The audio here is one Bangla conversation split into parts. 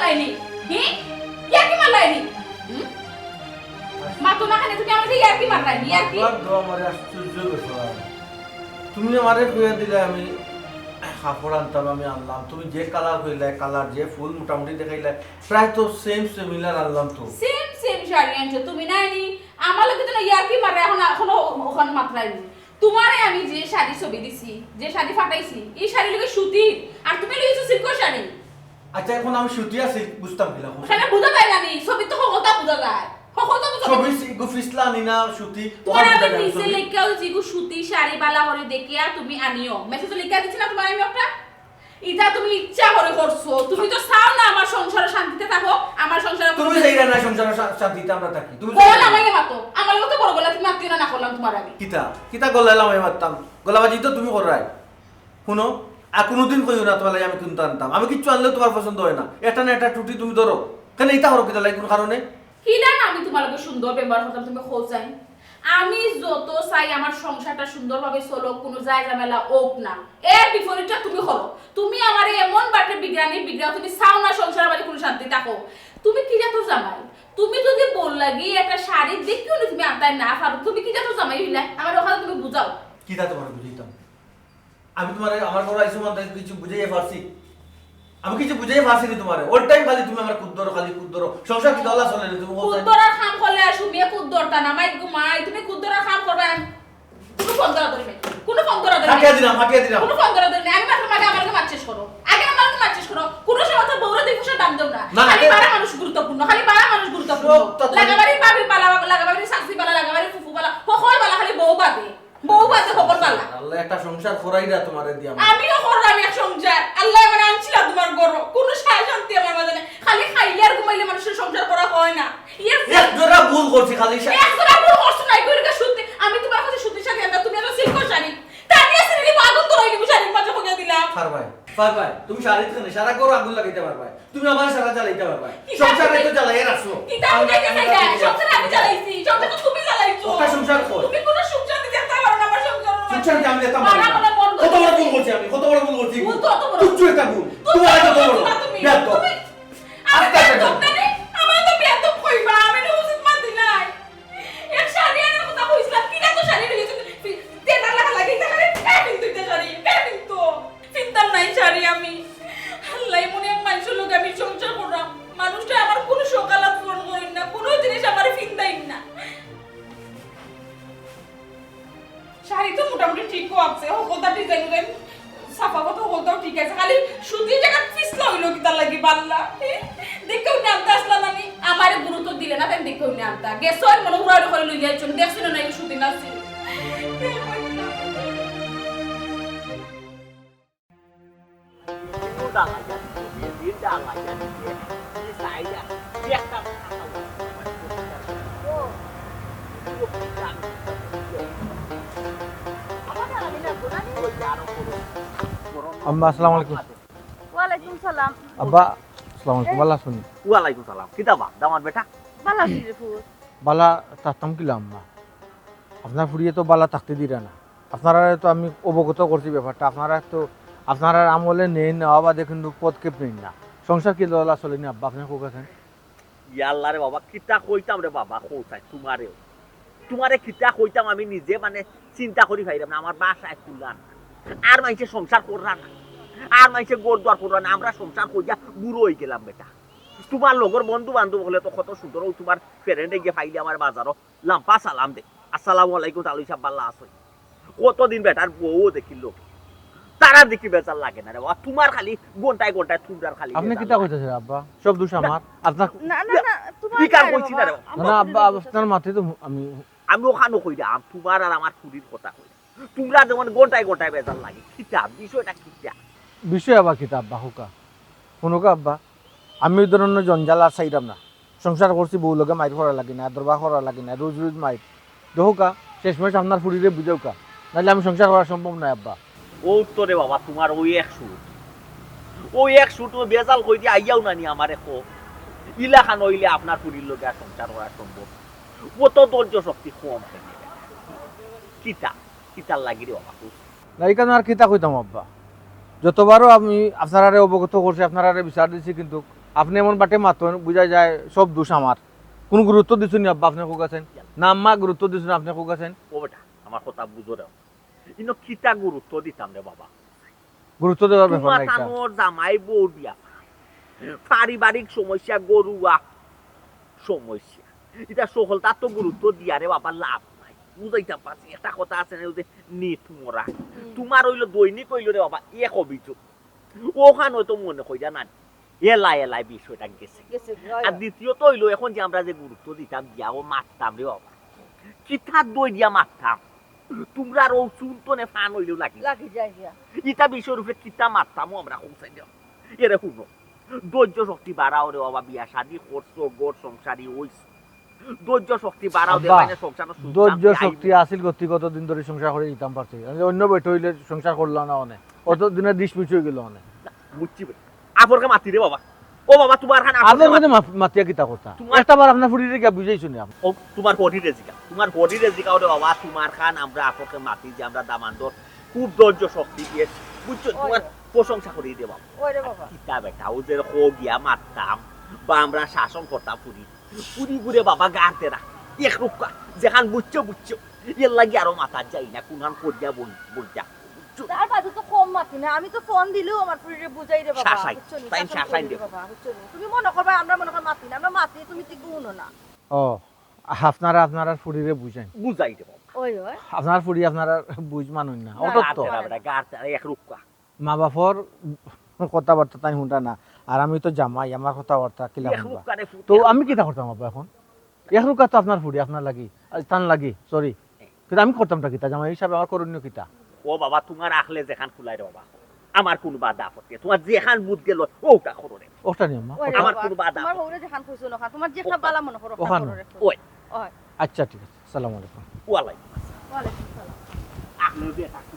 মারলাইনি ইয়ার্কি মারলাইনি মা তো না খানে তুমি আমাকে ইয়ার্কি মারলাইনি ইয়ার্কি দোয়া মারে আশ্চর্য ব্যাপার তুমি আমারে কইয়া দিলে আমি কাপড় আনতাম আমি আনলাম তুমি যে কালার কইলে কালার যে ফুল মোটামুটি দেখাইলে প্রায় তো সেম সিমিলার আনলাম তো সেম শাড়ি আনছো তুমি নাইনি আমার লগে তো ইয়ার্কি মারে এখন ওখান মাত্রাইনি তোমারে আমি যে শাড়ি ছবি দিছি যে শাড়ি ফাটাইছি এই শাড়ি লগে সুতির আর তুমি লইছো সিল্ক শাড়ি আচ্ছা এখন আমি সুতি আছি বুঝতাম কিলা সেটা বুঝা যায় না নি ছবি তো কথা বুঝা যায় কথা বুঝা ছবি গো ফিসলা নিনা সুতি তোমার আমি নিচে লেখাও জিগু সুতি শাড়ি বালা করে দেখিয়া তুমি আনিও মেসেজ লেখা দিছি না তোমার আমি একটা ইটা তুমি ইচ্ছা করে করছো তুমি তো চাও না আমার সংসারে শান্তিতে থাকো আমার সংসারে তুমি যাইরা না সংসারে শান্তিতে আমরা থাকি তুমি বল আমাকে মাতো আমার মতো বড় গলা তুমি মাতিও না করলাম তোমার আমি কিতা গলাইলাম আমি মারতাম গলাবাজি তো তুমি করাই শুনো আর কোনোদিন কইও না তোমার আমি কিন্তু আনতাম আমি কিচ্ছু আনলেও তোমার পছন্দ হয় না এটা না এটা টুটি তুমি ধরো কেন এটা করো কিতা লাগে কোন কারণে কি না আমি তোমার লগে সুন্দর ব্যবহার করতাম তুমি খোঁজাই আমি যত চাই আমার সংসারটা সুন্দরভাবে চলো কোনো জায়গা মেলা ওক না এর বিপরীতটা তুমি করো তুমি আমারে এমন বাটে বিজ্ঞাও তুমি চাও না সংসার বাড়ি কোনো শান্তি থাকো তুমি কি জাতো জামাই তুমি যদি বল লাগি একটা শাড়ি দেখিও না তুমি আনতাই না পারো তুমি কি জাতো জামাই হইলা আমার ওখানে তুমি বুঝাও কিতা তোমার বুঝাইতাম আমি তোমার আমার ঘর আইসো মানে কিছু বুঝাইয়া পারছি আমি কিছু বুঝাইয়া পারছি না তোমারে অল টাইম খালি তুমি আমার কুদ্দর খালি কুদ্দর সংসার কি দলা চলে না তুমি কুদ্দরা খাম করলে আসু মিয়া কুদ্দরটা না মাই ঘুমাই তুমি কুদ্দরা খাম করবে কোনো ফোন করা ধরে কোনো ফোন করা ধরে হাটিয়া দিলাম কোনো ফোন করা ধরে আমি মাত্র মাকে আমাকে মারছিস করো আগে আমাকে মারছিস করো কোনো সময় তো বউরা দেখো দাম দাও না খালি বাড়া মানুষ গুরুত্বপূর্ণ লাগাবাড়ি বাবি পালা লাগাবাড়ি শাস্তি পালা লাগাবাড়ি ফুফু পালা সকল পালা খালি বউ বাদে সকল পালা আল্লাহ একটা সংসার করাইরা তোমারে দিয়া আমিও করলাম এক সংসার আল্লাহ আমার আনছিল তোমার গরো কোনো শান্তি আমার মাঝে নেই খালি খাইলে আর ঘুমাইলে মানুষের সংসার করা হয় না এক জোড়া ভুল করছি খালি এক জোড়া ভুল করছ না কইরা শুনতে আমি তোমার কাছে শুনতে শাড়ি আনতা তুমি এত সিল্ক শাড়ি তানিয়া সিরি আগুন তো রাইনি শাড়ির মাঝে হইয়া দিলাম ফার ভাই তুমি শাড়ি থেকে সারা করো আগুন লাগাইতে পারবা তুমি আমার সারা জ্বালাইতে পারবা সংসারে তো জ্বালাই রাখছো কিটা আমি সংসার আমি জ্বালাইছি সংসার তো তুমি জ্বালাইছো ওটা সংসার কর তুমি কোনো সংসার দিতে পারো না আমার সংসার আমি দিতাম কত বড় ভুল করছি আমি কত বড় ভুল করছি তুচ্ছ একটা ভুল তুমি আগে তো বড় বেয়াদব আস্তে আস্তে আমার তো বেয়াদব কইবা আমি উচিত মানতি নাই এক শাড়ি আনার কথা কইছিলাম কিনা তো শাড়ি লইছো তেলা লাগা লাগি তাহলে কিন্তু তে শাড়ি কিন্তু চিন্তাম নাই শাড়ি আমি আল্লাহ মনে এক মানুষের লোক আমি সংসার করলাম মানুষটা আমার কোনো সকালাত ফোন করেন না কোনো জিনিস আমার ফিন্দাইন না শাড়ি তো মোটামুটি ঠিকও আছে হলদা ডিজাইন সাফা কত হলদাও ঠিক আছে খালি সুতি জায়গা পিছলা হইলো কি তার লাগি বাল্লা দেখেও না আনতে আসলাম আমি আমার গুরুত্ব দিলে না তাই দেখেও না আনতা গেছো আর মনে উড়াউড়ি করে লই যাইছো দেখছো না এই সুতি নাচি আম্মা আসসালামু আলাইকুম ওয়ালাইকুম সালাম আব্বা আসসালামু আলাইকুম ভালো আছেন ওয়ালাইকুম সালাম কিতাবা দামার বেটা ভালো আছি রে ফুল বালা থাকতাম কিলা আম্মা আপনার ফুরিয়ে তো বালা থাকতে দিরা না আপনারা তো আমি অবগত করছি ব্যাপারটা আপনারা আমলে নেন নেওয়া বা দেখুন পদক্ষেপ নেন না সংসার কি দলা চলেনি আব্বা আপনি কোক আছেন ইয়াল্লা রে বাবা কিতা কইতাম রে বাবা কইতাই তোমারে কিতা কইতাম আমি নিজে মানে চিন্তা করি ভাইরাম না আমার বাসায় তুললাম আর মাইছে সংসার কররা না আর মাইছে গোর দোয়ার কররা না আমরা সংসার কইয়া বুড়ো হয়ে গেলাম বেটা তোমার লগর বন্ধু বান্ধব হলে তো কত সুন্দর তোমার ফ্রেন্ডে গিয়ে ফাইলে আমার বাজারও লাম্পা সালাম দে আসসালামু আলাইকুম তালুই সাহেব বাল্লা আসই কতদিন বেটার বউ দেখিল তারা দেখি বেচার লাগে না রে বাবা তোমার খালি ঘন্টায় থুমরার খালি আপনি কিতা কইতেছেন আব্বা সব দোষ আমার আপনার না তোমার কি কাম কইছি না রে না আব্বা আপনার মাথায় তো আমি ওখানে কই দাম তোমার আর আমার ফুরির কথা কই তোমরা যেমন ঘন্টায় বেজার লাগে কিতা বিষয়টা কিতা বিষয় আবার কিতা আব্বা হুকা শুনুকা আব্বা আমি ওই ধরনের জঞ্জাল আর চাইতাম না সংসার করছি বউ লগে মাইর করা লাগে না দরবা করা লাগে না রোজ মাইর দেখুকা শেষমেশ আপনার ফুরিরে বুঝাউকা নাহলে আমি সংসার করা সম্ভব নয় আব্বা ও তো রে বাবা তোমার ওই এক সুট ও বেজাল কই দিয়ে আইয়াও না নি আমারে কো ইলাখান হইলে আপনার ফুরির লগে আর সংসার করা সম্ভব ও তো ধৈর্য শক্তি কম কিতার লাগি রে বাবা না এখানে আর কিতা কইতাম আব্বা যতবারও আমি আপনারা অবগত করছি আপনারা বিচার দিচ্ছি কিন্তু আপনি এমন বাটে মাতন বুঝা যায় সব দোষ আমার কোনো গুরুত্ব দিচ্ছেন না আব্বা আপনি কোক আছেন না আম্মা গুরুত্ব দিচ্ছেন আপনি কোক আছেন ও বেটা আমার কথা বুঝো রে ইনো কিতা গুরুত্ব দিতাম রে বাবা গুরুত্ব দেওয়ার ব্যাপার তোমার না এটা তানোর জামাই বউ দিয়া পারিবারিক সমস্যা গরুয়া সমস্যা এটা সকলটা তো গুরুত্ব দিয়া রে বাবা লাভ নাই বুঝাইতাম পারছি একটা কথা আছে না যে নিত মরা তোমার হইলো দৈনিক হইলো রে বাবা এক অভিযোগ ওখান হয়তো মনে কইরা না এলাই এলাই বিষয়টা গেছে গেছে আর দ্বিতীয়ত হইলো এখন যে আমরা যে গুরুত্ব দিতাম দিয়া ও মারতাম রে বাবা কিথার দই দিয়া মারতাম তোমরা আর ও চুলতনে ফান হইলেও লাগি লাগি যায় গিয়া ইটা বিষয়ের উপরে কিতা মারতামও আমরা হোসাই দেও এরে শুনো ধৈর্য শক্তি বাড়াও রে বাবা বিয়া শাদি করছো গোর সংসারী হইছ ধৈর্য শক্তি বাড়াও দে আব্বা, মানে সংসার ধৈর্য শক্তি আসিল গতি কতদিন ধরে সংসার করে দিতাম পারছি আমি অন্য বেট হইলে সংসার করলাম না অনেক অত দিনের ডিস মিচ হয়ে গেল অনেক বুঝছি আপরকে মাতি রে বাবা ও বাবা তোমার খান আপনার কাছে মাতিয়া কিতা কথা তোমার- একটা বার আপনার ফুটিরে গিয়া বুঝাইছো না ও তোমার বডি রেজিকা তোমার বডি রেজিকা রে বাবা তোমার খান আমরা আপরকে মাতি যে আমরা দামান্দর খুব ধৈর্য শক্তি দিয়ে বুঝছো তোমার প্রশংসা করি দে বাবা ওই রে বাবা কিতা বেটা ও যে হো গিয়া মারতাম বা আমরা শাসন করতাম পুরি পুরি ঘুরে বাবা গাড়তে রাখ এক রূপকা যেখান বুঝছো এর লাগি আরো মাথা যাই না কোনখান করিয়া বলতা তার বাদে তো কম মাতি না আমি তো ফোন দিলেও আমার ফুরিরে বুঝাই রে বাবা শাসাই, বুঝছো নি, তাই শাসন শাসাই করি রে দিও। বাবা বুঝছো নি? তুমি মনে করবা আমরা মনে কর মাতি না আমরা মাতি তুমি ঠিক গুনো না ও আপনারা আপনারা ফুটিরে বুঝেন বুঝাই দে বাবা ওই ওই আপনার ফুটি আপনারা বুঝ মানুন না অত তো গাড়তে এক রূপকা মা বাপর কথাবার্তা তাই শুনতা না আর আমি তো জামাই আমার কথাবার্তা কিলা এক শুনবা রূপকারে তো আমি কিতা করতাম আব্বা এখন এক রুকা তো আপনার ফুটি আপনার লাগি আর তান লাগি সরি কিন্তু আমি করতামটা কিতা জামাই হিসাবে আমার করণীয় কিতা ও বাবা তোমার আখলে যেখান খুলাই রে বাবা আমার কোনো বাধা আপত্তি তোমার যেখান বুধ গেল ওটা করো রে ওটা নিয়ম মা ওই আমার বাবা, কোনো বাধা তোমার বউরে যেখান কইছো না তোমার যে একটা বালা মনে করো ওখানে। ওই ওই আচ্ছা ঠিক আছে আসসালামু আলাইকুম ওয়ালাই ওয়ালাইকুম সালাম আখলে দিয়ে থাকি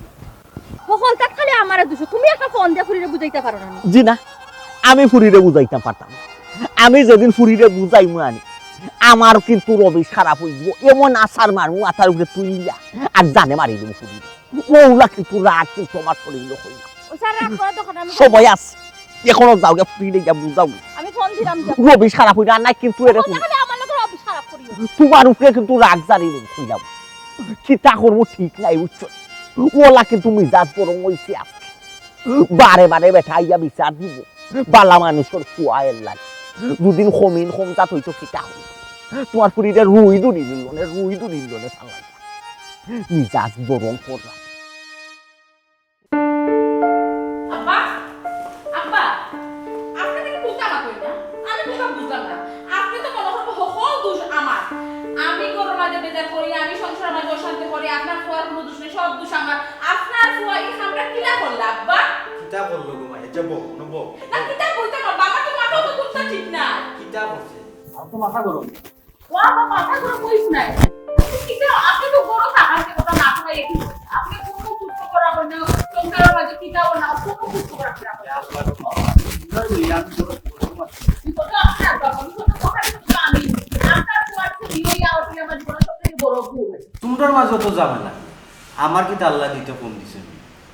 কখন তাক খালি আমারে দুশো তুমি একটা ফোন দিয়া ফুরিরে বুঝাইতে পারো না জি না আমি ফুরিরে বুঝাইতাম পারতাম না। আমি যেদিন ফুরিরে বুঝাইমু আনি আমার কিন্তু রবি খারাপ হয়ে যাব এমন আসার মারমু মাথার উপরে তুলিয়া আর জানে মারি দেবো ফুরিরে ওগুলা কিন্তু রাগ কিন্তু আমার শরীর হই না ওই স্যার রাগ করা দোকান আমি সবাই আছে এখনো যাও গে ফুরিরে গিয়া বুঝাও আমি ফোন দিলাম যা রবি খারাপ হই না নাই কিন্তু এরকম খালি আমার লগে অফিস খারাপ করিও তোমার উপরে কিন্তু রাগ জানি দেবো খুইলাম চিন্তা করবো ঠিক নাই উচ্চ ওলা কিন্তু মিজাজ গরম হইছে আজকে বারে বারে বেঠা ইয়া বিচার দিব বালা মানুষের কুয়ায়ের লাগে দুদিন কমিন কমজাত হইতো কিতা হই তোমার পুরীতে রুই দুরি দিলনে সালাই মিজাজ গরম করলাম আব্বা আব্বা আপনি কি বুঝতে আমার কই না আমি তো সব বুঝলাম না আপনি তো মনে করবো সকল দোষ আমার আমি গরুর মাঝে বেজার করি আমি সংসার মাঝে অশান্তি করি আপনার ফুয়ার কোনো দোষ নেই সব দোষ আমার আপনার ফুয়া এই আমরা কিলা করলা আব্বা কিতা করলো গো মাই যাব নব না কিতা বলতে পারবো আমার তো মাথা তো দুধটা ঠিক না কিতা করছে তো মাথা গরম ওয়া মাথা করে কইছ নাই কিতা আপনি তো বড় থাকার কথা না করে একই আপনি কোনো কুত্ত করা হয় না সংসারের মাঝে কিতাও না কোনো কুত্ত করা হয় না তোমরার মাঝে তো ঝামেলা আমার কি আল্লাহ দিতে কম দিছে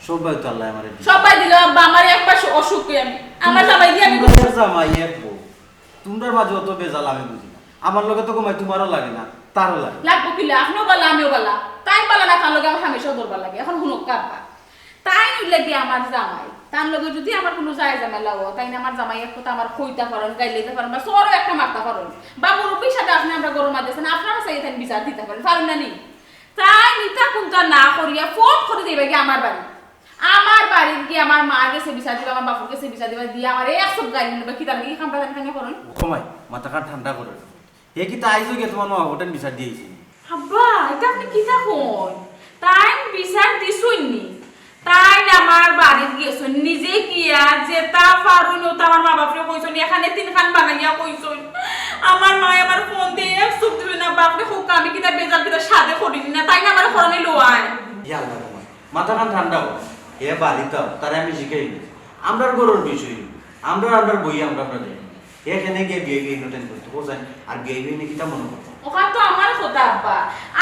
সবাই তো আল্লাহ আমারে দিছে সবাই দিল আব্বা আমার একবার অসুখ হই আমি আমার জামাই দিয়ে আমি তোমার জামাই এক বউ তোমরার মাঝে অত বেজাল আমি বুঝি না আমার লগে তো কমাই তোমারও লাগে না তারও লাগে লাগবো কিলা আপনিও বালা আমিও বালা তাই বালা না তার লগে আমার হামেশা দরবার লাগে এখন হুনক কাব্বা তাই লাগে আমার জামাই তার লগে যদি আমার কোনো যায় ঝামেলা হয় তাই না আমার জামাই এক কথা আমার কইতা পারেন গাইলেতে পারেন বা সরও একটা মারতে পারেন বা মুরব্বীর সাথে আপনি আমরা গরম মারতেছেন আপনারা চাই এখানে বিচার দিতে পারেন পারেন না নি তাই নিতা কোনটা না করিয়া ফোন করে দেবে কি আমার বাড়ি কি আমার মা গেছে বিচার দিবা আমার বাপুর গেছে বিচার দিবা দিয়ে আমার এক সব গাড়ি নেবে কি তার কি কামটা জানি করেন কমাই মাথাটা ঠান্ডা করে হে কি তাই গিয়ে তোমার মা হোটেল বিচার দিয়েছি আব্বা এটা আপনি কি থাকুন তাই বিচার দিছুননি তাই আমার বাড়ি গেছুন নিজে কিয়া যেটা পারুন ওটা আমার মা বাপরে কইছুন এখানে তিনখান বানাইয়া কইছুন আমার মা আমার ফোন দিয়ে চুপ দিবে না বাপরে হোক আমি কিতা বেজাল কিতা সাদে করিনি না তাই না আমার ফোনে লোয়ায় ইয়াল্লা তোমার মাথাটা ঠান্ডা হোক হে বাড়িতাম তারা আমি শিখাই নি আমরার গরুর বিষয় আমরা বই আমরা যাই এখানে গিয়ে বিয়ে বিয়ে নোটেন করতে বোঝেন আর বিয়ে বিয়ে নিয়ে কিতা মনে করতো ওখান তো আমার কথা আব্বা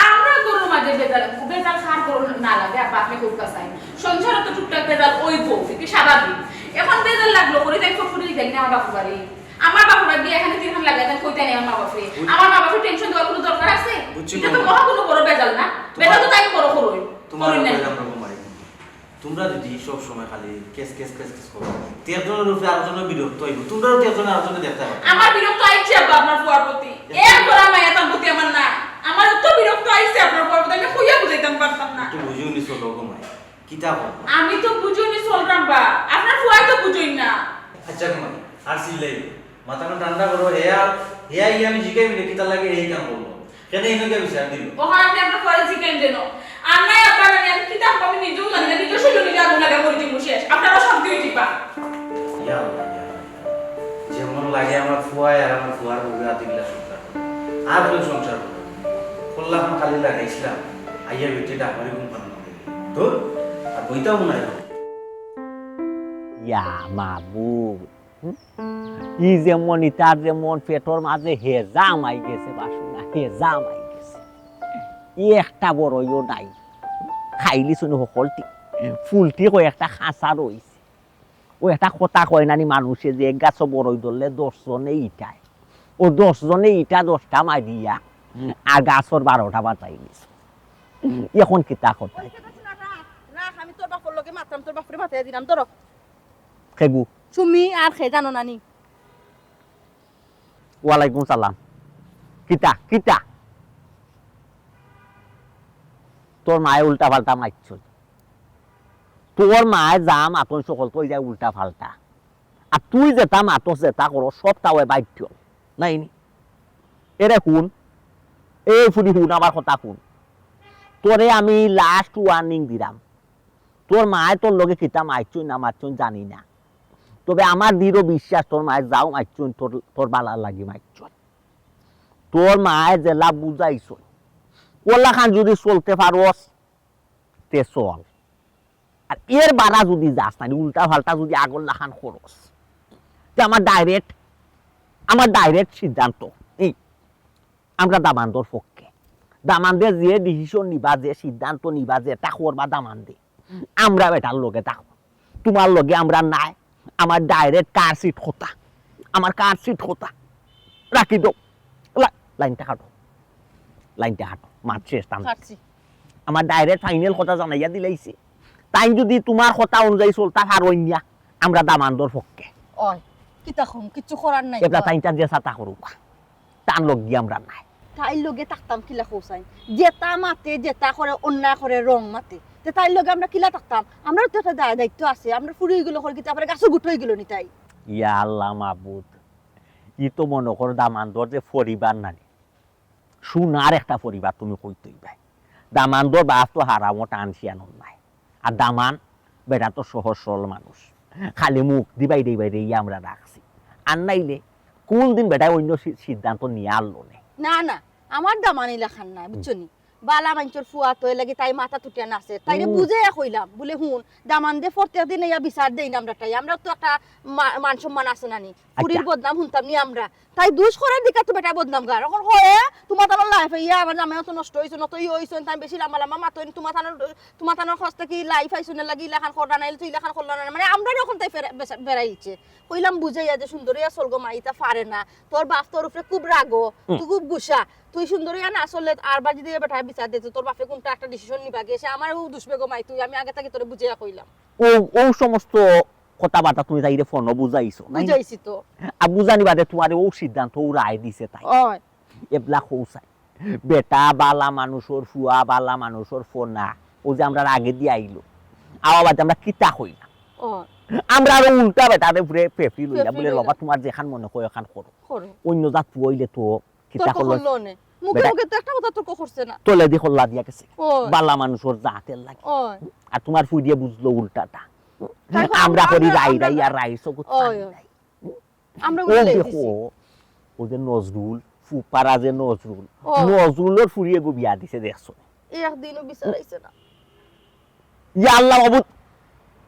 আমরা গরুর মাঝে বেজাল বেজাল খার গরু না লাগে আব্বা আপনি খুব কাছাই সংসারে তো টুকটাক বেজাল ওই বউ কি স্বাভাবিক এখন বেজাল লাগলো করে তাই ফুটফুটি দেখি না আমার বাপু বাড়ি আমার বাবা দিয়ে এখানে তিনখান লাগাই দেন কইতে নেই আমার মা বাপরে আমার মা বাপরে টেনশন দেওয়ার কোনো দরকার আছে বুঝছি এটা তো বলো। মহা কোনো বড় বেজাল না বেটা তো তাই বড় করই তোমার করই নাই কইলাম রকমারি তোমরা যদি সব সময় খালি কেস কেস কেস কেস করো তেজনের রূপে আরেকজনের বিরক্ত হইব তোমরাও তেজনের আরেকজনে দেখতে পাবে আমার বিরক্ত আইছে আব্বা আপনার ফুয়ার প্রতি এর তোরা মায়া তার প্রতি আমার না আমার তো বিরক্ত আইছে আপনার ফুয়ার প্রতি আমি কইয়া বুঝাইতাম পারতাম না একটু বুঝিও নিছো রকমাই কিতাব আমি তো বুঝুইনি চলরাম বা আপনার ফুয়াই তো বুঝুই না আচ্ছা কুমার আর সিলাই মাথাটা ঠান্ডা করো হেয়া ইয়ে আমি জিগাই মিলে কিতা লাগে এই কাম করবো কেন এনেকে বিচার দিল ওখানে আপনি আপনার ফুয়ারে চিকেন দেন আর নাই আপনার আমি কিতাব আমি নিজেও জানি না নিজেও শরীরে নিজে আগুন লাগা করে দিব শেষ আপনারা শান্তি হইতে পা ইয়া আল্লাহ, ইয়া আল্লাহ। যেমন লাগে আমার ফুয়ায় আর আমার ফুয়ার বউরে আতিগুলা সংসার করে। আর কেউ সংসার করে করলাম খালি লাগাইছিলাম আইয়া বেটিটা আমারই ঘুম পান তো আর বইটাও মনে হয় ইয়া মাবুদ ই যেমন ইটার যেমন পেটর মাঝে হেজাম আই গেছে বাসনা হেজাম আই গেছে ই একটা বড়ইও নাই খাইলি শুনে সকলটি ফুলটি কই একটা খাঁচা রইছে ও একটা কথা কয় নানি মানুষে যে এক গাছ বড়ই ধরলে 10 জনে ইটায় ও 10 জনে ইটা 10টা মারিয়া আর গাছর 12টা বাঁচাই নিছে এখন কিতা কথা রাখ আমি তোর বাপর লগে মাত্রাম তোর বাপরে মাথায় দিলাম তোর খেগু তুমি আর খে জানো নানি ওয়ালাইকুম সালাম কিতা কিতা তোর মায়ে উল্টা পাল্টা মারছ তোর মায়ে যা মাতন সকল তুই যায় উল্টা পাল্টা আর তুই যেটা মাতস যেটা করো সব তাও বাধ্য নাই নি এরে শুন এই ফুদি শুন আমার কথা শুন তোরে আমি লাস্ট ওয়ার্নিং দিলাম তোর মায়ে তোর লগে কিতা মারছুন না মারছুন জানি না তবে আমার দৃঢ় বিশ্বাস তোর মায়ের যাও মারছুন তোর বালার লাগি মারছুন তোর মায়ের জেলা বুঝাইছ ওলা খান যদি চলতে পারস তে চল আর এর বাড়া যদি যাস না উল্টা ফাল্টা যদি আগল্লা খান খরচ তে আমার ডাইরেক্ট সিদ্ধান্ত এই আমরা দামানদর পক্ষে দামানদের যে ডিসিশন নিবা যে সিদ্ধান্ত নিবা যে তা করবা দামানদে আমরা বেটার লগে থাকো তোমার লগে আমরা নাই আমার ডাইরেক্ট কার সিট হতা আমার কার সিট হতা রাখি দো লাইনটা হাঁটো মাছ শেষ কাটছি আমার ডাইরেক্ট ফাইনাল কথা জানাইয়া দিলাইছে তাই যদি তোমার কথা অনুযায়ী চলতা পারইনিয়া আমরা দামানদর পক্ষে ওই কিতা কম কিছু করার নাই এটা তাইটা যে সাতা করুক তার লগ গিয়ে আমরা নাই তাই লগে থাকতাম কিলা খোসাই যেটা মাতে যেটা করে অন্যায় করে রং মাতে তে তাই লগে আমরা কিলা থাকতাম আমরা তো একটা দায়িত্ব আছে আমরা ফুরি গেল করে কিতা পরে গাছ গুট হয়ে গেল নি তাই ইয়া আল্লাহ মাবুদ ই তো মনে করো দামানদর যে পরিবার নানি সোনার একটা পরিবার তুমি কইতেই ভাই দামানদর বাস তো হারামো টানছিয়ানো নাই আর দামান বেটা তো সহজ সরল মানুষ খালি মুখ দিবাই আমরা রাখছি আর নাইলে কোন দিন বেটায় অন্য সিদ্ধান্ত নিয়ে আনলো না না আমার দামানি লেখান নাই বুঝছো নি বালা মাঞ্চর ফুয়া তো লাগি তাই মাথা তুটিয়া নাচে তাইরে বুঝাইয়া কইলাম বলে হুন দামান দে প্রত্যেক দিন ইয়া বিচার দেই না আমরা তাই আমরা তো একটা মান সম্মান আছে নানি পুরীর বদনাম হুনতাম নি আমরা তাই দুষ করার দিকে তো বেটা বদনাম গার এখন হয় তোমার তার লাইফ ইয়া আমার জামাই তো নষ্ট হইছে নতই হইছে তাই বেশি লামা লামা মাতইন তোমার তার খস্তে কি লাইফ আইছে না লাগি লেখান করনা নাইলে তুই লেখান করলা না মানে আমরা যখন তাই বেড়াইছে কইলাম বুঝাইয়া যে সুন্দরিয়া সলগো মাইতা পারে না তোর বাপ তোর উপরে খুব রাগো তুই খুব গুসা তুই সুন্দরিয়া না আসলে আর বাজি দিয়ে বেটা বিচার দিতে তোর বাপে কোনটা একটা ডিসিশন নিবা গেছে আমার ও দুষবে গো মাই তুই আমি আগে থেকে তোরে বুঝাইয়া কইলাম ও সমস্ত কথাবার্তা তুমি তাইরে ফোন বুঝাইছো বুঝাইছি তো আর বুঝানি বাদে তোমার ও সিদ্ধান্ত ও রায় দিছে তাই ওই এবলা খৌসাই বেটা বালা মানুষের ফুয়া বালা মানুষের ফোন না ও যে আমরা আগে দিয়ে আইলো আবার আমরা কিতা হইলাম ওই আমরা আরো উল্টা বেটারে ঘুরে পেপি লইলা বলে বাবা তোমার যেখান মনে হয় এখান করো করো অন্য জাত পুইলে তো কিতা তোর করলো কখন নে মুখে বেটা- মুখে তো একটা কথা তোর করছে না তোলে দি হল্লা দিয়া গেছে ওই বালা মানুষের জাতের লাগে ওই আর তোমার ফুই দিয়ে বুঝলো উল্টাটা তারপর আমরা করি আমরা- রাই আমরা- রাই আর রাই সব ওই, ওই। আমরা ও বলে দেখো দিছি ও যে নজরুল ফুপারা যে নজরুল ও। নজরুলের ফুরিয়ে গো বিয়া দিছে দেখছো একদিনও বিচারাইছে না ইয়া আল্লাহ বাবুত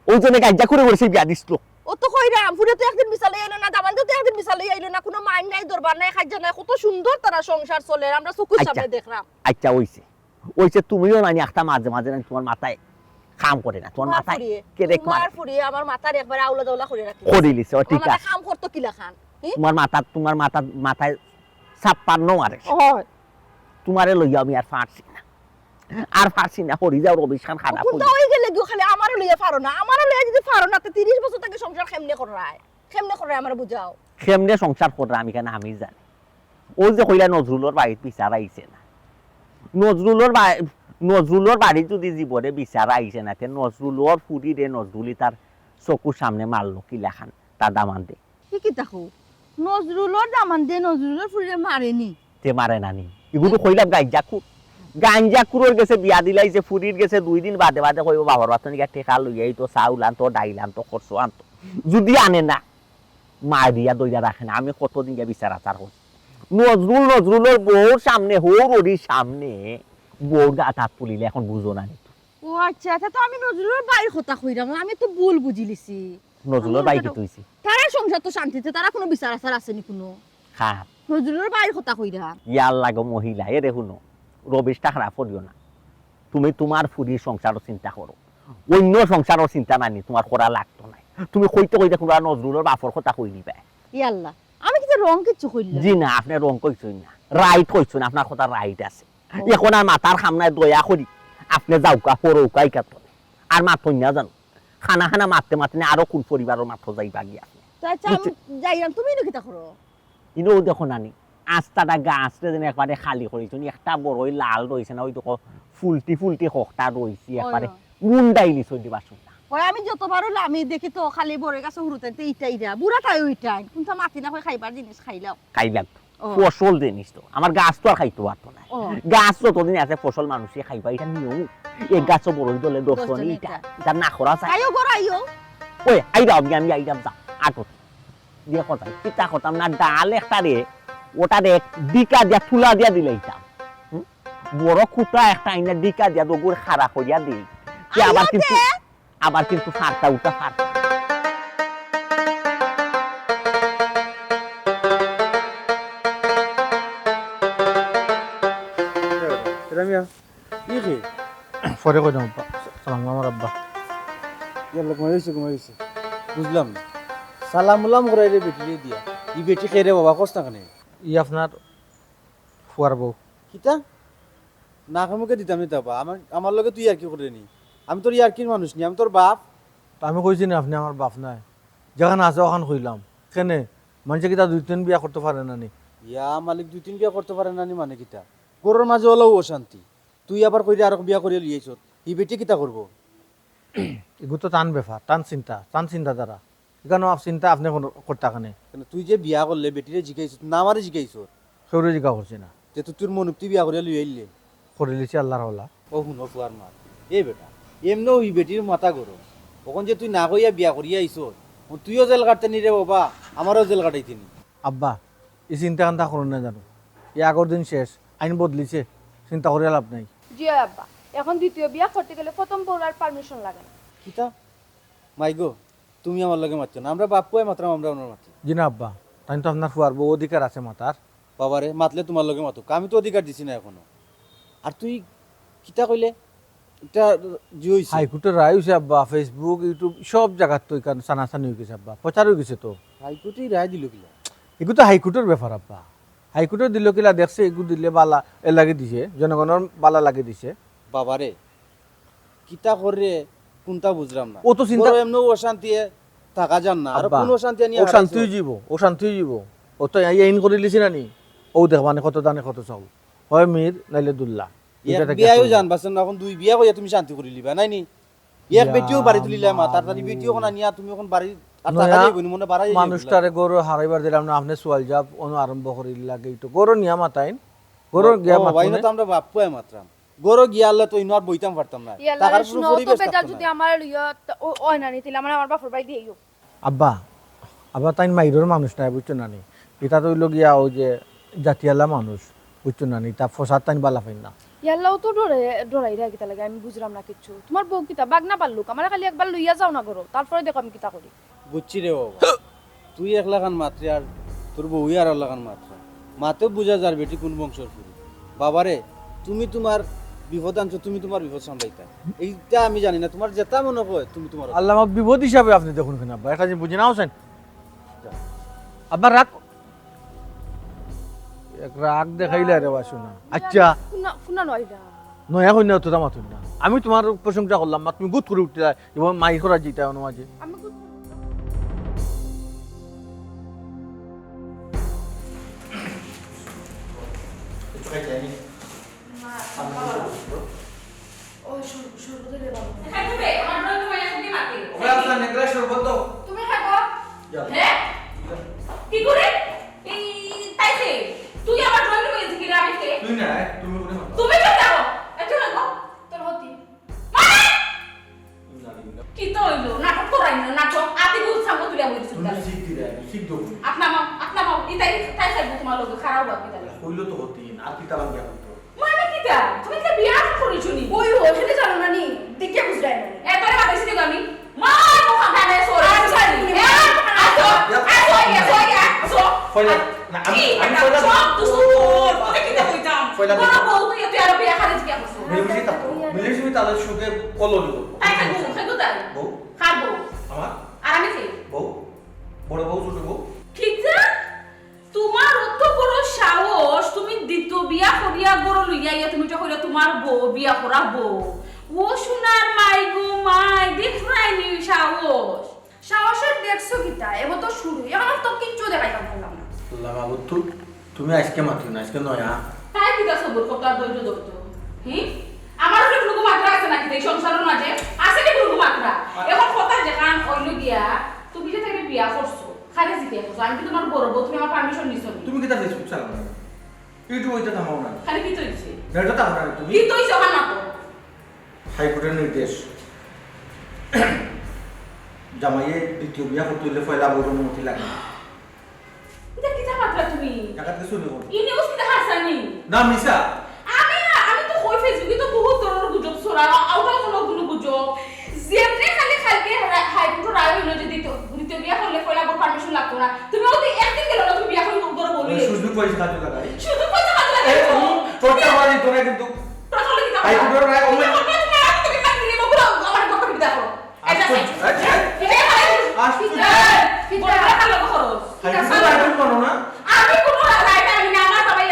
ওই জন্য গাজ্জা করে বসে বিয়া দিছিল ও তো কইরাম ফুরে তো একদিন মিসালে আইলো না দামান তো একদিন মিসালে আইলো না কোনো মাইন নাই দরবার নাই খাজ্জা নাই কত সুন্দর তারা সংসার চলে আমরা চোখের আচ্ছা। সামনে দেখলাম আচ্ছা ওইছে তুমিও নানি একটা মাঝে মাঝে নানি তোমার মাথায় কাম করে না তোমার মাথায় কেরেক মার মার ফুরিয়ে আমার মাথার একবার আউলা দাউলা করে রাখি করে লিছে ও ঠিক আমার আছে কাম করতো কিলা খান তোমার মাথায় 56 মারে হয় তোমারে লইয়া আমি আর ফারছি না হরি যাও রবিশ খান খারাপ কোনটা হই গেলে গো খালি আমারও লইয়া পারো না আমারও লইয়া যদি পারো না তো 30 বছর থেকে সংসার কেমনে করায় আমার বুঝাও কেমনে সংসার করে আমি কেন আমি জানি ও যে কইলা নজরুলের বাড়িতে বিচার আইছে না নজরুলের বাড়ি যদি জীবনে বিচার আইছে না তে নজরুলের ফুরি রে নজরুলি তার চকুর সামনে মারলো কি লেখান তার দামান দে কি দেখো নজরুলের দামান দে নজরুলের ফুলে মারেনি তে মারে নানি এগুলো কইলাম গাঞ্জাকুরের গেছে বিয়া দিলাই যে ফুরির গেছে 2 দিন বাদে কইব বাবার বাতনিকা টেকা লইয়াই তো চাউল আনতো ডাইল আনতো খরচ আনতো যদি আনে না মার দিয়া দইয়া রাখে না আমি কতদিন গিয়ে বিচার আচার করি নজরুলের বউর সামনে ওরির সামনে বউ গাঁথাত পুলিলে এখন বুঝো না ও আচ্ছা তো আমি নজরুলের বাড়ির কথা কইরাম আমি তো ভুল বুঝিলিছি নজরুলের বাড়ি কি তুইছি তারা সংসার তো শান্তিতে তারা কোনো বিচার আচার আসেনি কোনো খারাপ নজরুলের বাড়ির কথা কইরাম ইয়ার লাগো মহিলা এ দেখুন রবিশটা খারাপ করিও না তুমি তোমার ফুরির সংসারও চিন্তা করো অন্য সংসারও চিন্তা নানি তোমার করা লাগতো না তুমি কইতে তোমরা নজরুলের বাপর কথা কই নিবা ইয়াল্লা আমি কিন্তু রং কিছু কইলাম জি না আপনি রং কইছই না রাইট কইছই না আপনার কথা রাইট আছে এখন আর মাথার সামনে দয়া করি আপনি যাওকা পরৌকাই কাত আর মাথই না জানো খানা মারতে আরো কোন পরিবারের মাথা যাইবা গিয়া তো আচ্ছা আমি যাইরাম তুমি কি তা করো ইনো দেখো নানি আস্তাটা গাছটা যেন একবারে খালি করেছো একটা বড়ই লাল রয়েছে না ওই তো ফুলটি হকটা রয়েছে একবারে মুন্ডাই নিছো দিবা শুননা ওই আমি যতবার হলো আমি দেখি তো খালি বড় গাছে হুরুতে এইটাই বুড়াটাই ওইটাই কোনটা মাটি না খাইবার জিনিস খাইলাও খাইলাম ফসল জিনিস তো আমার গাছ তো আর খাইতে পারতো না গাছ যতদিন আছে ফসল মানুষে খাইবা এটা নিয়ম এই গাছও বড়ই দলে দর্শনী এটা না করা যায় আইও গড়াইও ওই আইরাম আমি আইরাম যা আটত দিয়ে কথা কিতা কথা না ডাল একটা রে ওটা রে ডিকা দিয়া তুলা দিয়া দিলে এটা বড় খুঁটা একটা আইনা ডিকা দিয়া দগুর খাড়া করিয়া দিই আবার কিন্তু ফারটা উঠা ফারটা পরে কই দাম সালাম আমার আব্বা ঘুমাইছে বুঝলাম না সালাম উলাম করে রে বেটি দিয়া ই বেটি খেয়ে রে বাবা কষ্ট কানে আপনার ফুয়ার বউ কিতা না খামুকে দিতাম নি তাবা আমার লগে তুই আর কি করে নি আমি তোর ইয়ার কির মানুষ নি আমি তোর বাপ তো আমি কইছি না আপনি আমার বাপ নাই যেখানে আছে ওখানে কইলাম কেনে মানুষে কিতা 2-3 বিয়া করতে পারে না নি ইয়া মালিক 2-3 বিয়া করতে পারে না নি মানে কিতা গরুর মাঝে হলেও অশান্তি তুই আবার কইরে আর বিয়া করিয়া লিয়েছ ই বেটি কিতা করবো এগুলো তো টান ব্যাপার টান চিন্তা দ্বারা এখানে চিন্তা আপনি করতে কানে তুই যে বিয়া করলে বেটিরে জিগাইছ না আমারে জিগাইছ সেউরে জিকা করছি না যে তোর মনুক্তি বিয়া করিয়া লিয়ে আইলে করে লিছি আল্লাহর হলা ও শুনো ফুয়ার মা এ বেটা এমনও ই বেটির মাথা গরম ওখন যে তুই না কইয়া বিয়া করিয়া আইছ তুইও জেল কাটতে নি রে বাবা আমারও জেল কাটাইতে নি আব্বা এই চিন্তা কান্তা করুন না জানো এই আগর দিন শেষ আইন বদলিছে চিন্তা করে লাভ নাই জি আব্বা এখন দ্বিতীয় বিয়া করতে গেলে প্রথম বউরার পারমিশন লাগে না কিতা মাইগো তুমি আমার লগে মারছো না আমরা বাপ কয়ে মাত্রাম আমরা ওনার মাত্র জি না আব্বা তাই তো আপনার ফুয়ার বউ অধিকার আছে মাতার বাবারে মাতলে তোমার লগে মাতো আমি তো অধিকার দিছি না এখনো আর তুই কিতা কইলে এটা জি হইছে হাইকোর্টের রায় হয়েছে আব্বা ফেসবুক ইউটিউব সব জায়গার তো এখানে সানাসানি হয়ে গেছে আব্বা প্রচার হয়ে গেছে তো হাইকোর্টেই রায় দিল কিলা এগুলো তো হাইকোর্টের ব্যাপার আব্বা হাইকোর্টে দিল কিলা দেখছে এগুলো দিলে বালা এ লাগে দিছে জনগণের বালা লাগে দিছে বাবারে কিতা করে কোনটা বুঝলাম না ও তো চিন্তা এমন অশান্তি থাকা যান না আর আব্বা, কোন অশান্তি নিয়ে ও শান্তি জীব ও তো আইন করে লিছি না নি ও দেখবানে কত দানে কত চাউল হয় মির নাইলে দুল্লা বিয়াও জানবাছেন না এখন দুই বিয়া কইয়া তুমি শান্তি করে লিবা নাই নি এক বেটিও বাড়ি তুলিলা মা তাড়াতাড়ি বেটিও কোনা নিয়া তুমি এখন বাড়ি আর টাকা দিয়ে গনি মনে বাড়াই মানুষটারে গরু হারাইবার দিলাম না আপনি সোয়াল যাব অনু আরম্ভ করিল লাগে তো গরু নিয়া মাতাইন গরু গিয়া ভাই না মাতাইন তো আমরা বাপ কয় মাত্রাম গরো গিয়া আল্লাহ তো ইনার বইতাম পারতাম না ইয়াল্লা টাকার শুনো পুরো তো পরিবেশ বেটা থাকতো যদি না। আমার লইয়া ওই না নিতিলা মানে আমার বাপর বাড়ি দিয়েও আব্বা আবার তাই মাইরের মানুষ নাই বুঝছো না নি এটা তো হইলো গিয়া ওই যে জাতিয়ালা মানুষ বুঝছো না নি তা ফসাদ তাই বালা পাইন না ইয়াল্লাও তো ডরাই রে কিতা লাগে আমি বুঝলাম না কিছু তোমার বউ কিতা বাগনা পারলুক আমার খালি একবার লইয়া যাও না করো তারপরে দেখো আমি কিতা করি বুঝছি রে বাবা তুই এক লাখান মাত্রে আর তোর বউ আর এক লাখান মাত্র মাতেও বুঝা যার বেটি কোন বংশর ফুরি বাবারে তুমি তোমার বিপদ আনছো তুমি তোমার বিপদ সামলাইতা এইটা আমি জানি না তোমার যেটা মনে হয় তুমি তোমার আল্লাহ আমাকে বিপদ হিসাবে আপনি দেখুন কেন আব্বা এটা যে বুঝে নাও সেন আব্বা রাগ এক রাগ দেখাইলে রে বাসু না আচ্ছা শুনা নয়টা নয়া কন্যা তোরা মাতুন না আমি তোমার প্রশংসা করলাম মা তুমি গুড করে উঠতে এবং মাই করা যেটা মাঝে আমি খুব খাইবে আমার নয় তুমি এসে মাকে ওরা আপনার নেকড়ে শরবত দাও তুমি খাবো হ্যাঁ কি করে এই তাইছে তুই আমার ড্রয়িং রুমে এসে কিরা আমি কে তুই না তুমি করে মাথা তুমি কে যাও একটু রাখো তোর হতি কি তো হইলো নাটক করাই না নাটক আতি বুঝ সামনে তুলে বলছিস তুমি শিখ দিলে শিখ দাও আপনা মাও ইতাই তাই সাইব তোমার লোক খারাপ হবে তাহলে হইলো তো হতি আর কি তালাম গিয়া করতো মানে কি তা তুমি কি বিয়া করেছো নি ওই ও সেটা জানো না নি দেখে বুঝলাই না এবারে বাতাইছি দিও আমি মা মুখা কানে সরে আচ্ছা, আসো আসো ফয়লা না আমি ফয়লা সব তো সুন্দর তুমি কি তা কইতাম ফয়লা বড় বউ তুই তুই আর বিয়া খালি কি করছো মিলিমিশি তাতো মিলিমিশি তাদের সুখে কলো দিব তাই খাইবো তাই বউ খাবো আমার আর আমি খাই বউ বড় বউ ছোট বউ ঠিক না তোমার অত বড় সাহস তুমি দ্বিতীয় বিয়া করিয়া বড় লইয়া ইয়া তুমি তো কইরা তোমার বউ বিয়া করা বউ ও সোনার মাই গো মাই দেখরাই নি সাহস সাহসের দেখছো কিতা এবার তো শুরু এখন তো কিচ্ছু দেখাইতাম পারলাম না আল্লাহ বাবু তুমি আজকে মাত্র না আজকে নয়া তাই কি দা সবর কত ধৈর্য ধরতো আমার কি কোনো মাত্রা আছে নাকি এই সংসারের মাঝে আছে কি কোনো মাত্রা এখন কথা যেখান হইল গিয়া তুমি যে থেকে বিয়া করছো খারে জিতে করছো আমি কি তোমার বড় বউ তুমি আমার পারমিশন নিছো নি? তুমি কি তার ফেসবুক চালাও না ইউটিউব হইতে থামাও না খালি কি তৈছে এটা তাও না তুমি কি তৈছে আমার না তো হাইকোর্টের নির্দেশ জামাইয়ে দ্বিতীয় বিয়া করতে হইলে ফয়লা বড় অনুমতি লাগে এটা কি মাত্রা তুমি টাকাতে শুনে কোন ই নিউজ কি হাসানি না মিসা আমি তো কই ফেসবুকে তো বহুত ধরনের গুজব ছড়া আউটাও কোনো গুজব যেমনি খালি খালকে হাইকোর্ট রায় হইলো যে দ্বিতীয় বিয়া করলে কইলা বড় পারমিশন লাগতো না তুমি ওই একদিন গেল না তুমি বিয়া করলে বড় বলি সুযোগ পয়সা কাজে লাগাই শুধু পয়সা কাজ লাগে এই তুমি তোরটা মারি তোরা কিন্তু প্রথমে কি দাও হাইকোর্টের রায় তুমি অমে করবে তুমি আর তুমি কাজ নিয়ে বলো আমার কথা বিদা করো এটা আচ্ছা এটা আচ্ছা বড় টাকা লোক খরচ হাইকোর্টের রায় করো না আমি কোনো রায় আমি না আমার সবাই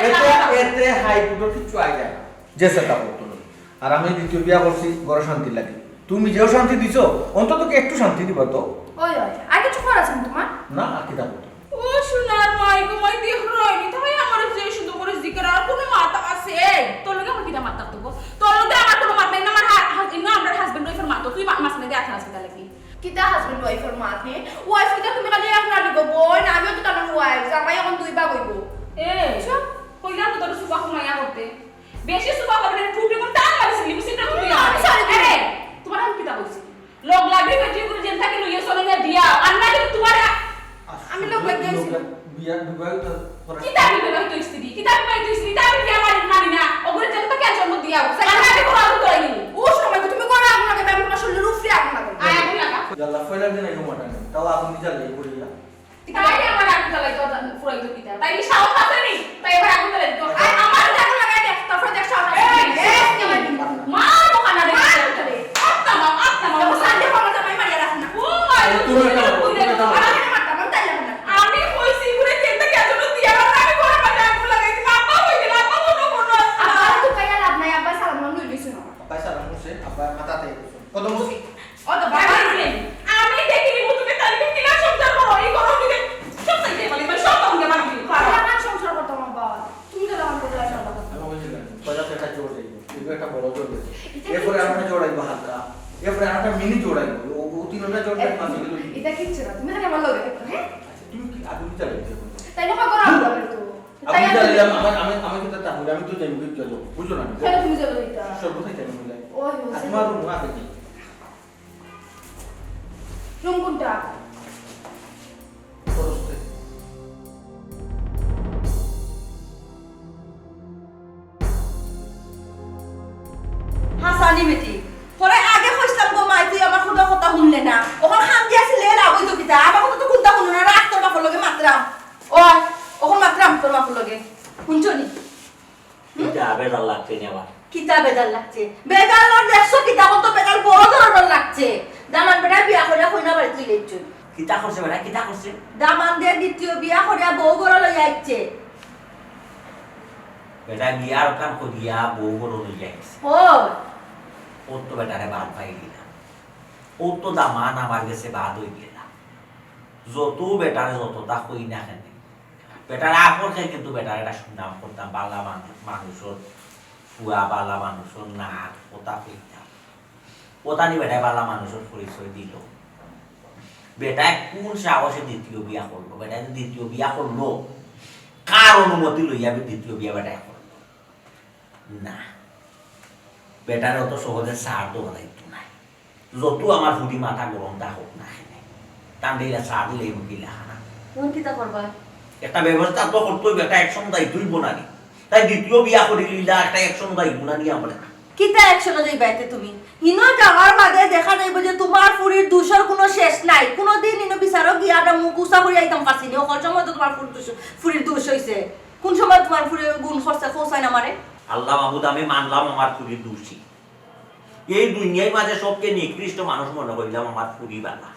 এতে হাইকোর্টের কিছু আই যায় যে সেটা করতো না আর আমি দ্বিতীয় বিয়া করছি ঘরে শান্তি লাগে তুমি যেও শান্তি দিছো অন্তত কি একটু শান্তি দিবা তো ওই ওই আর কিছু করাছেন তোমার না আর কি দাও ও সোনার মাই গো মাই দেখ রইনি তাই আমার যে শুধু করে জিকির আর কোনো মাথা আছে তোর লগে আমার কিটা মাথা তো তোর লগে আমার কোনো মাথা নাই আমার ইনো আমার হাজবেন্ড ওইফার মাথা তুই মাসনে দে আছে হাসপাতালে কি কিতা হাজবেন্ড ওয়াইফের মাথে ওয়াইফ কিতা তুমি খালি আপনার লিব বোন আমিও তো তার ওয়াইফ জামাই এখন দুই ভাগ হইব এ কইলা তো তোর সুবা মায়া করতে বেশি সুবা করবে না টুটি কোন টান মারছিস লিমিসিটা তুই আরে তোমার আমি কিটা কইছি লোক লাগবে বেটি করে যেন থাকে লইয়া চলে না দিয়া আর না কিন্তু তোমার আমি লোক লাগাইছি বিয়া দুবাই তো কিতাবি বেলাই তো স্ত্রী কিতাবি পাই তো স্ত্রী তাবি বিয়া মারি না ওগুলো যেন তো কে জন্ম দিয়া আর আমি কোনো আলো কইনি ও সময় তো তুমি কোন আগুন লাগে আমি তোমার শরীরের উপরে আগুন লাগে আয় আগুন লাগা জাল্লা ফয়লা দিন আইনো মাটা নেই তাও আপনি নিজে লেই পড়িয়া তাই আমার আগুন জ্বালাই তো ফুরাই তো কিতা তাই কি সাহস আছে নি তাই এবার আগুন জ্বালাই তো আমার আগুন লাগাই দেখ তারপর দেখ সাহস মা মোখানা রে আত্মা মা সাথে বাবা জামাই মারিয়া রাখ না ও মাই তুমি এটা আমি কইছি ঘুরে কেনটা কে জন্য দিয়া আমি ঘরে মাঝে আগুন লাগাইছি বাবা হই গেল বাবা কোনো কোনো আবার তো কাইয়া লাভ নাই আবার সালাম নই দিছ না পয়সা রাখছে আপা মাথাতে কত মুসি ও তো বাবা দিলেন আমি দেখিনি মুতুকে তারিখে কিনা সংসার করো এই করো দিকে সব সাইতে বলি সব তোমাকে মারবি আমার সংসার করতাম বাবা তুমি তো আমার কথা শোনা আমি বুঝলাম পয়সা একটা জোর দেই এই একটা বড় জোর দেই এরপরে আমরা জোড়াইবো হালকা এরপরে আমরা মিনি জোড়াইবো ও তিনটা জোড় দেই পাঁচ কিলো এটা কিচ্ছু না তুমি খালি আমার লগে থাকো হ্যাঁ তুমি কি আগুন চালাইছো তাই না করা হবে তো তাই আমি চালাইলাম আমি কিন্তু তাহলে আমি তো যাইব কি চলো বুঝো না কেন তুমি যাবে এটা সর্বদাই যাইব মিলাই ওই তোমার রুম আগে কি রুম কোনটা করতে হাসানি বেটি পরে আগে কইছিলাম গো মাই তুই আমার কোনো কথা শুনলে না ওখন খান দিয়াছিলে লাভ হইতো কিতা আমার কথা তো কোনটা শুনো না রাখ তোর বাপর লগে মাত্রাম ওই ওখন মাত্রাম তোর বাপর লগে শুনছনি এটা বেজাল লাগছে নি আবার কিতা বেজাল লাগছে বেজাল লর দেখছো কিতা কত বেজাল বড় ধরনের লাগছে জামান বেটা বিয়া কইরা কইনা বাড়ি তুই লেইছ কিতা করছে বেটা কিতা করছে দামান দিয়ে দ্বিতীয় বিয়া করিয়া বউ ঘর লই আইছে বেটা বিয়ার কাম করিয়া বউ বড় হয়ে যাইছে ও ওর তো বেটারে বাদ পাই দিলাম ওর তো দামান আমার গেছে বাদ হয়ে গেলাম যত বেটারে যতটা কই না কেন বেটার আপন খাই কিন্তু বেটার একটা সুনাম করতাম বালা মানুষের ফুয়া বালা মানুষের নাক ওটা কইতাম ওটা নি বেটায় বালা মানুষের পরিচয় দিল বেটায় কোন সাহসে দ্বিতীয় বিয়া করলো বেটায় দ্বিতীয় বিয়া করলো কার অনুমতি লইয়া দ্বিতীয় বিয়া বেটায় করলো না বেটার অত সহজে সার তো দায়িত্ব নাই যত আমার ফুটি মাথা গরম তা হোক না টান দিলে সার দিলে মুখিলা না কোন কিতা করবা একটা ব্যবস্থা তো করতেই একটা একশন দায়িত্বই বোনানি তাই দ্বিতীয় বিয়া করে লিলা একটা একশন দায়িত্ব বোনানি আমরা কিতা একশনে যাইবাইতে তুমি ইনো যাওয়ার মাঝে দেখা যাইব যে তোমার ফুরির দূষর কোনো শেষ নাই কোনোদিন ইনো বিচারক গিয়া একটা মুখ উঁচা করে আইতাম পারছিনি অকল সময় তো তোমার ফুরির দোষ হইছে কোন সময় তোমার ফুরির গুণ খরচা খোঁচায় না মারে আল্লাহ মাহমুদ আমি মানলাম আমার ফুরির দোষী এই দুনিয়ার মাঝে সবকে নিকৃষ্ট মানুষ মনে করলাম আমার ফুরি বালা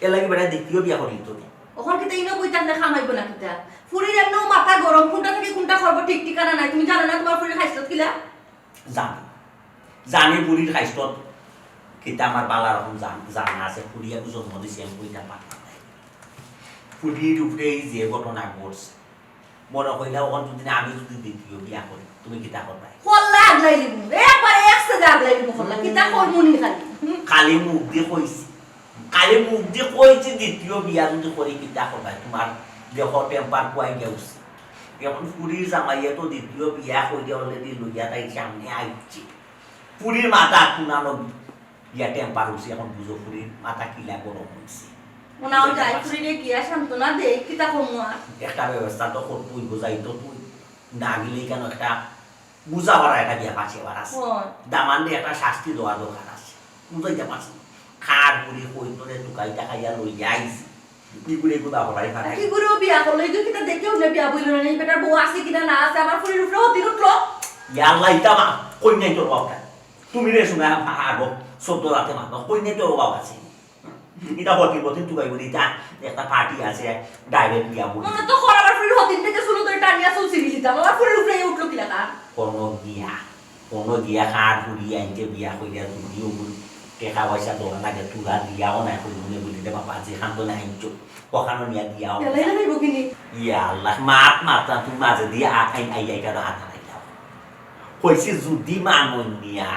এ লাগে বেটা দ্বিতীয় বিয়া করি তো ওখান কিতা ইনো বইতাম না খামাইব না কিতা ফুরির এমনও মাথা গরম কোনটা থেকে কোনটা করবো ঠিক ঠিকানা নাই তুমি জানো না তোমার ফুরির খাইছত কিলা জানি জানি পুরীর খাইস্তত কিন্তু আমার বালা রকম জানা আছে পুরিয়া জন্ম দিছে আমি কইতা পারতাম না পুরীর উপরে এই যে ঘটনা ঘটছে মনে কইলা ওখান যদি আমি যদি দ্বিতীয় বিয়া করি তুমি কিতা করবা হল্লা আগলাই লিবু একবারে একসাথে আগলাই লিবু হল্লা কিতা করমুনি খালি কালি মুখ দিয়ে কইছি কালি মুখ দিয়ে কইছি দ্বিতীয় বিয়া যদি করি কিতা করবা তোমার দেহ টেম্পার কুয়াই গেছে এখন পুরীর জামাইয়া তো দ্বিতীয় বিয়া কইয়া অলরেডি লইয়া তাই সামনে আইছে পুরীর মাথা কুনানো বিয়া টেম্পার হইছে এখন বুঝো পুরীর মাথা কিলা গরম হইছে ওনাও যাই ফুরিরে গিয়া সান্ত্বনা দে কিতা কমু আর একটা ব্যবস্থা তো করতুই বোঝাই তো তুই না গেলেই কেন একটা বুঝাবার একটা বিয়া পাশে আছে দামান দিয়ে একটা শাস্তি দেওয়া দরকার আছে বুঝাইতে পারছি খার পুরি কই তোরে টুকাইটা খাইয়া লইয়া আইছি কি করে গুদা হলাই খাই কি করে বিয়া করলো এই কিতা দেখেও না বিয়া বইল না এই বেটার বউ আছে কিনা না আছে আমার ফুরির উপরে হতি উঠলো ইয়াল্লা ইতামা কই নাই তোর বাবা তুমি রে শুনে আগো সদ্য রাতে মাত্র কই নাই তোর বাবা আছে এটা হতি বলতে টুকাই বলি যা একটা পার্টি আছে ডাইরেক্ট বিয়া বলি মনে তো খরাবার ফুরির হতিন থেকে শুরু করে টানিয়া চলছি দিতাম আমার ফুরির উপরে উঠলো কিলা তা কোনো গিয়া খার পুরি আনতে বিয়া কইরা তুমিও টেকা পয়সা দোকান লাগে তুলা দিয়াও নাই কইলে বলি দে বাবা যে খান তো নাই চো কখানো নিয়া দিয়াও এলাই না যাইব কিনি ইয়া আল্লাহ মাত তুমি মাঝে দিয়া আই কারো হাত নাই দাও কইছি যদি মানুষ নিয়া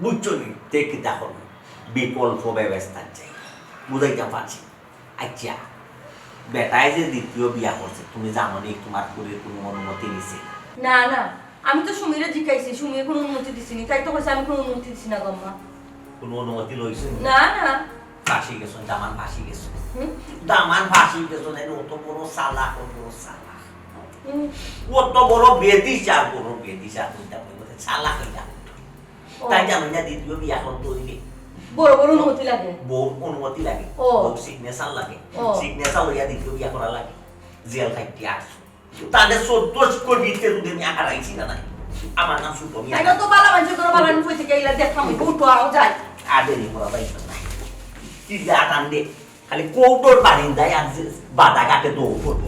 বুঝছো নি তে কিতা করবো বিকল্প ব্যবস্থা চাই বুঝাইতে পারছি আচ্ছা বেটায় যে দ্বিতীয় বিয়া করছে তুমি জানো নি তোমার পুরীর কোনো অনুমতি নিছে না না আমি তো সুমিরে জিকাইছি সুমির কোনো অনুমতি দিছিনি তাই তো কইছে আমি কোনো অনুমতি দিছি না গম্মা কোনো অনুমতি লইছে না না ফাঁসি গেছো দামান ফাঁসি গেছো দামান ফাঁসি গেছো না অত বড় সালাক অত বড় বেদিশার বড় বেদিশার কইতা কইতে সালাক হইলা তাই জানো না দ্বিতীয় বিয়া করতে হইলে বড় বড় অনুমতি লাগে বউ অনুমতি লাগে ও সিগনেচার লাগে ও সিগনেচার লইয়া দ্বিতীয় বিয়া করা লাগে জেল খাইতে আসছো তাদের 14 কোটি তে তুমি হারাইছি না নাই আমার নাম সুতমি তাই তো বালা মানুষ করে বালা নুই থেকে ইলা দেখাম উঠো আও যাই আদেনি করা ভাই নাই কি আটান দে খালি কৌটোর বারিন্দায় আজ বাদা কাটে দৌড় করবো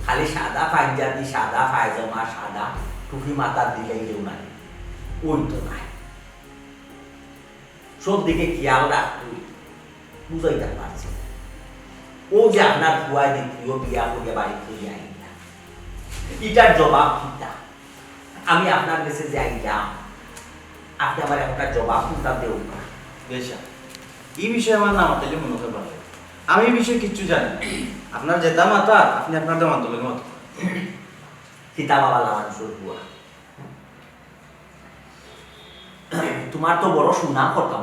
খালি সাদা পাঞ্জাবি সাদা পায়জামা সাদা টুপি মাথার দিলেই কেউ নাই ওই তো নাই সব দিকে খেয়াল রাখতে বুঝাইতে পারছি ও যে আপনার ফুয়াই দ্বিতীয় বিয়া করিয়া বাড়ি ফিরে আইলা এটার জবাব কিতা আমি আপনার কাছে যাইলাম আপনি আমার একটা জবাব কোনটা দেও না বেশা এই বিষয়ে আমার নাম তাইলে মনে হতে পারে আমি এই বিষয়ে কিচ্ছু জানি না আপনার যেটা মাতা আপনি আপনার দামান্ত লোকের মতো সীতা বাবা মানুষের বুয়া তোমার তো বড় সুনাম করতাম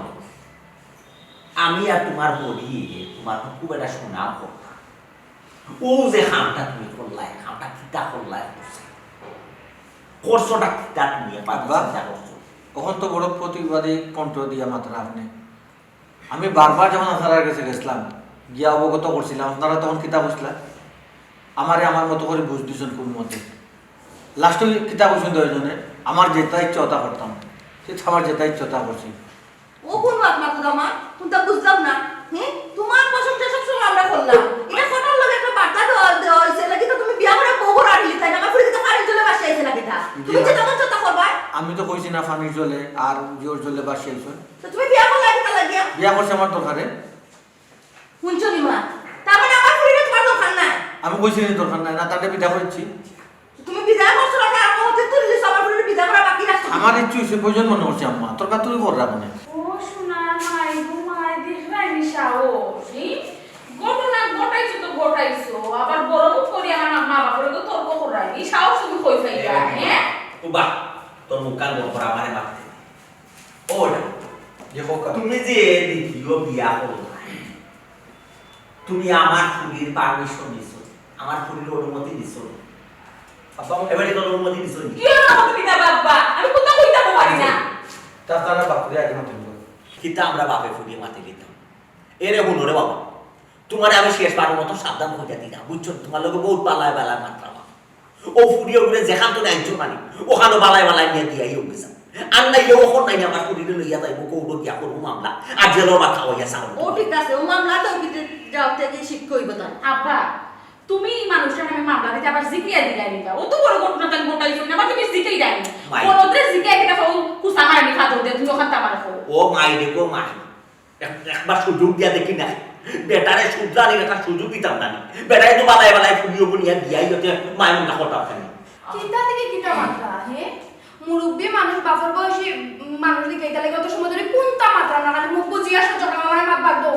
আমি আর তোমার বলি তোমার তো খুব একটা সুনাম করতাম ও যে খামটা তুমি করলাই খামটা কিতা করলাই ও করছোটা কিতা তুমি আব্বা। চিন্তা করছো তখন তো বড় প্রতিবাদী কণ্ঠ দিয়া মাত্র আপনি আমি বারবার যখন আপনার কাছে গেছিলাম গিয়া অবগত করছিলাম আপনারা তখন কিতাব বুঝলাম আমারে আমার মতো করে বুঝ দিয়েছেন কোন মতে লাস্টে কিতাব বুঝুন দুজনে আমার যেটা ইচ্ছা ওটা করতাম সেটা আমার যেটা ইচ্ছা ওটা করছি ও কোন বাপ মা তো দামা তুমি তো বুঝলাম না হ্যাঁ তোমার প্রশংসা সবসময় আমরা করলাম এটা ফটোর লগে একটা বার্তা দেওয়া হয়েছে লাগি তো তুমি বিয়া করে বউ করে আনলি তাই না আমার ফুড়ি তো পানি জলে বাসাইছে লাগি তা তুমি যে তখন চতা করবা আমি তো কইছি না পানির জলে আর জোর জলে বাসিয়েছেন তো তুমি বিয়া করলে একটা লাগিয়া বিয়া করছে আমার দরকারে শুনছো নি মা তার মানে আমার ফুড়িটা তোমার দরকার নাই আমি কইছি না দরকার নাই না তাকে বিদা করছি তুমি বিদায় করছো না আর কোথায় তুললি সবার ফুড়িটা বিদায় করা বাকি রাখছো আমার ইচ্ছু হয়েছে প্রয়োজন মনে করছি আম্মা তোর কাছে তুই কর রাখনে ও সোনার মাই ঘুমাই দেখলাই সাহস ঘটনা ঘটাইছো তো ঘটাইছো আবার বড় মুখ করি আমার মা বাপরে তো তর্ক করাই এই সাহস তুমি কই পাইলা হ্যাঁ উবা তোর মুখ কান বড় করে আমারে মারতে ওটা যে হোক তুমি যে দ্বিতীয় বিয়া করলা তুমি আমার ফুলির পারমিশন দিছো আমার ফুলির অনুমতি দিছো আব্বা এবারে তোর অনুমতি দিছো নি? কি অনুমতি দিতা বাবা আমি কোথা কইতা পারি না তারা বাপুরে আগে মতো কিতা আমরা বাপে ফুলিয়ে মাটি দিতাম এরে হলো রে বাবা তোমার আমি শেষবারের মতো সাবধান হইয়া দিলাম বুঝছো তোমার লোকে বহুত বালায় বালায় মাত্রাম ও ফুলিয়ে ঘুরে যেখান তো আনছো মানে ওখানে বালায় বালায় নিয়ে দিয়াই গেছে আর নাই ওখান নাই আমার ফুলিয়ে লইয়া যাইব কৌটো গিয়া করবো মামলা আর জেলের মাথা হইয়া সামনে ও ঠিক আছে ও মামলা তো কিতে যাও থেকে শিক্ষা হইব না আব্বা তুমি মানুষের নামে মামলা দিতে আবার জিকিয়া দিলাই নিবা ও তো বড় ঘটনা তাই ঘটাইছো না আবার তুমি জিকাই দেয়নি মাই। বড়দের জিকাই দিতা ও কুসা মারি খাতো দে তুমি ওখান তামার খাও ও মাই রে গো মাই একবার সুযোগ দিয়া দেখি না বেটারে শুধরানি একটা সুযোগ দিতাম না বেটারে তো বালায় বালায় ফুলিয়ে বুনিয়া দিয়াই হতে মায়ের না কথা কেন কিতা থেকে কিতা মাত্রা হে মুরব্বী মানুষ বাপর বয়সী মানুষ দিকে এটা লাগে অত সময় ধরে কোনটা মাত্রা না খালি মুখ বুঝিয়া সহ্য করা আমার মাপ বাদ দাও